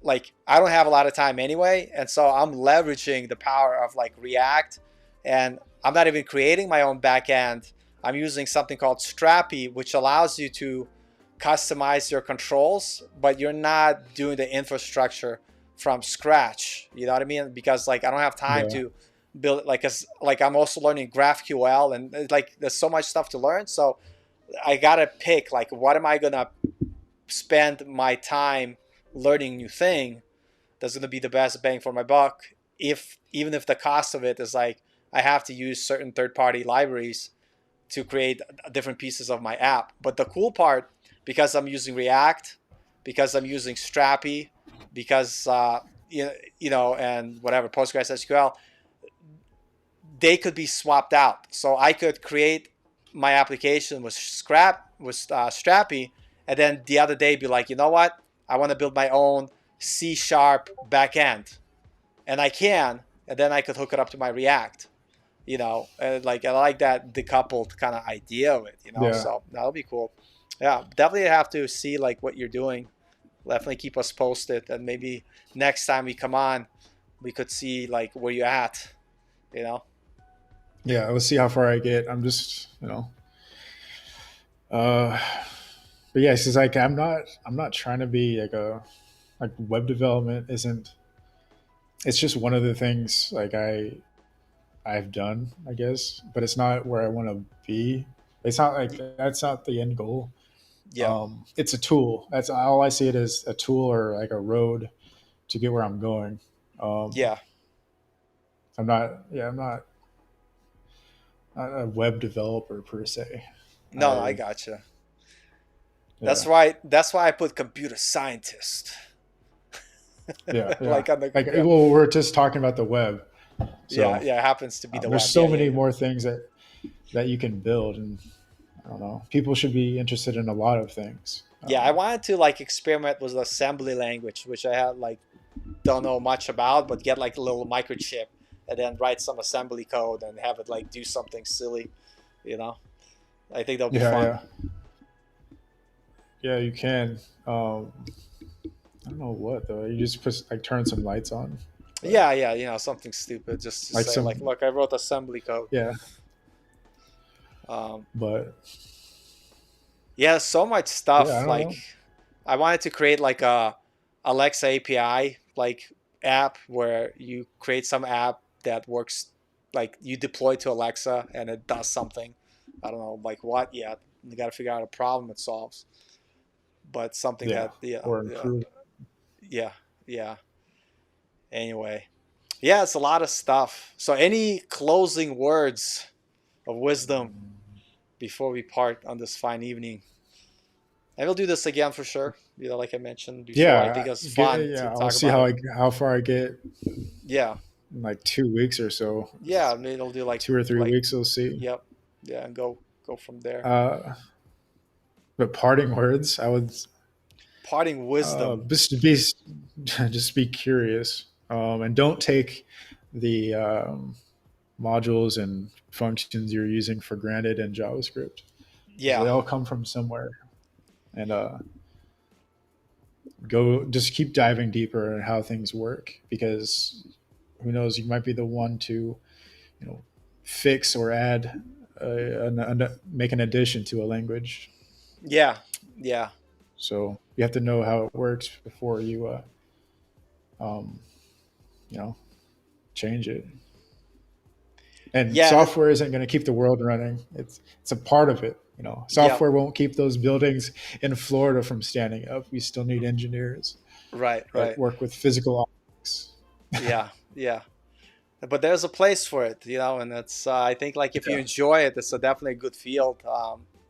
like I don't have a lot of time anyway, and so I'm leveraging the power of like React, and I'm not even creating my own backend. I'm using something called Strappy, which allows you to customize your controls, but you're not doing the infrastructure from scratch. You know what I mean? Because like I don't have time Yeah, to build like I'm also learning GraphQL, and like there's so much stuff to learn. So I gotta pick like what am I gonna spend my time learning new thing that's going to be the best bang for my buck, if even if the cost of it is like I have to use certain third party libraries to create different pieces of my app. But the cool part, because I'm using React, because I'm using Strappy, because and whatever PostgreSQL, they could be swapped out. So I could create my application with Strappy, and then the other day be like, you know what? I want to build my own C# backend, and I can, and then I could hook it up to my React. And like I like that decoupled kind of idea of it. yeah, So that'll be cool. Yeah, definitely have to see like what you're doing. Definitely keep us posted, and maybe next time we come on, we could see like where you're at. You know. yeah. Let's see how far I get. I'm just, uh, but yeah, it's like I'm not trying to be like web development isn't. It's just one of the things like I've done, I guess, but it's not where I want to be. It's not like that's not the end goal. Yeah. It's a tool. That's all I see it as, a tool or like a road to get where I'm going. Um, Yeah. I'm not. Yeah, I'm not a web developer per se. No, I I gotcha. That's Yeah, why. That's why I put computer scientist. yeah, yeah. Like on the Like, yeah. well, we're just talking about the web, Yeah, so yeah. It happens to be the there's web. Yeah, so yeah, many yeah. more things that you can build, and I don't know. People should be interested in a lot of things. Yeah, I wanted to like experiment with assembly language, which I had like don't know much about, but get like a little microchip and then write some assembly code and have it like do something silly. You know, I think that'll be Yeah, fun. yeah, yeah. You can. I don't know what though. You just put like turn some lights on, but Yeah, yeah. Something stupid just to like say like, some look, I wrote assembly code. yeah, Um, but yeah, so much yeah, I stuff. don't Like, know. I wanted to create like a Alexa API like app where you create some app that works like you deploy to Alexa and it does something. I don't know like what yet. You got to figure out a problem it solves. but something Yeah, that yeah, or yeah, improve. yeah, yeah. Anyway, yeah, it's a lot of stuff. So, any closing words of wisdom before we part on this fine evening? And we'll do this again for sure. Like I mentioned before, I think Yeah, it's fun to yeah. I'll talk see about it. how far I get Yeah, in like 2 weeks or so. yeah. Maybe it'll do Two or three like, weeks, we'll see. yep, yeah, and go from there. Uh, but parting words, I would Parting wisdom. just be curious, and don't take the modules and functions you're using for granted in JavaScript, because Yeah, they all come from somewhere. And go just keep diving deeper in how things work, because who knows, you might be the one to fix or add make an addition to a language. yeah, yeah, So you have to know how it works before you um, you know change it. And yeah, software isn't going to keep the world running. It's a part of it. yeah. Software won't keep those buildings in Florida from standing up. We still need engineers Right, that right. work with physical objects. Yeah, yeah. But there's a place for it, and it's I think like if you Yeah, enjoy it, it's definitely a good field.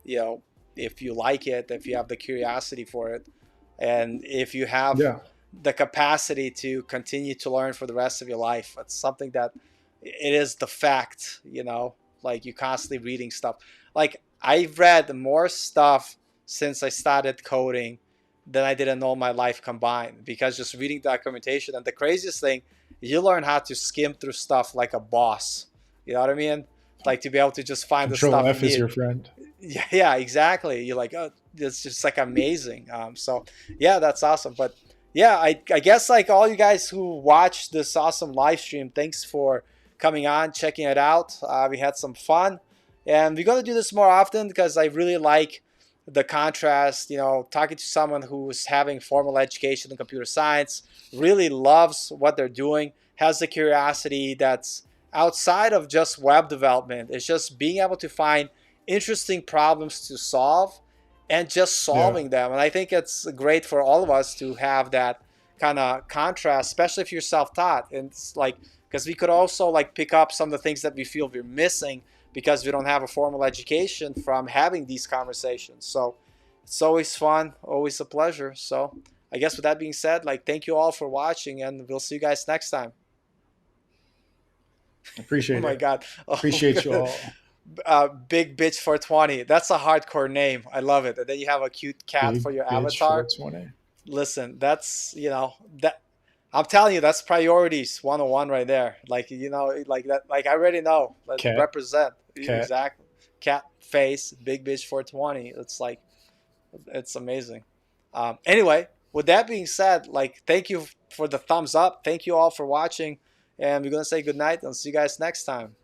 You know, if you like it, if you have the curiosity for it, and if you have yeah, the capacity to continue to learn for the rest of your life, it's something that it is the fact. Like you constantly reading stuff. Like I've read more stuff since I started coding than I did in all my life combined, because just reading documentation. And the craziest thing, you learn how to skim through stuff like a boss. You know what I mean? Like to be able to just find the Control stuff you F is need. your friend. Yeah, yeah, exactly. You're like, oh, it's just like amazing. So yeah, that's awesome. But yeah, I guess like all you guys who watched this awesome live stream, thanks for coming on, checking it out. We had some fun, and we're gonna do this more often because I really like the contrast. Talking to someone who's having formal education in computer science, really loves what they're doing, has the curiosity that's outside of just web development. It's just being able to find interesting problems to solve and just Yeah, solving them. And I think it's great for all of us to have that kind of contrast, especially if you're self-taught. And it's like, because we could also like pick up some of the things that we feel we're missing because we don't have a formal education from having these conversations. So it's always fun, always a pleasure. So I guess with that being said, like, thank you all for watching, and we'll see you guys next time. Oh appreciate my it. God. Oh, Appreciate you all. Big bitch for 20. That's a hardcore name. I love it. And then you have a cute cat for Big your bitch avatar. 420. Listen, that's, that I'm telling you, that's priorities 101 right there. Like, like that, like I already know. Like, Cat, represent. cat. Exactly. Cat face, big bitch 420. It's like, it's amazing. Anyway, with that being said, like, thank you for the thumbs up. Thank you all for watching. And we're going to say good night and see you guys next time.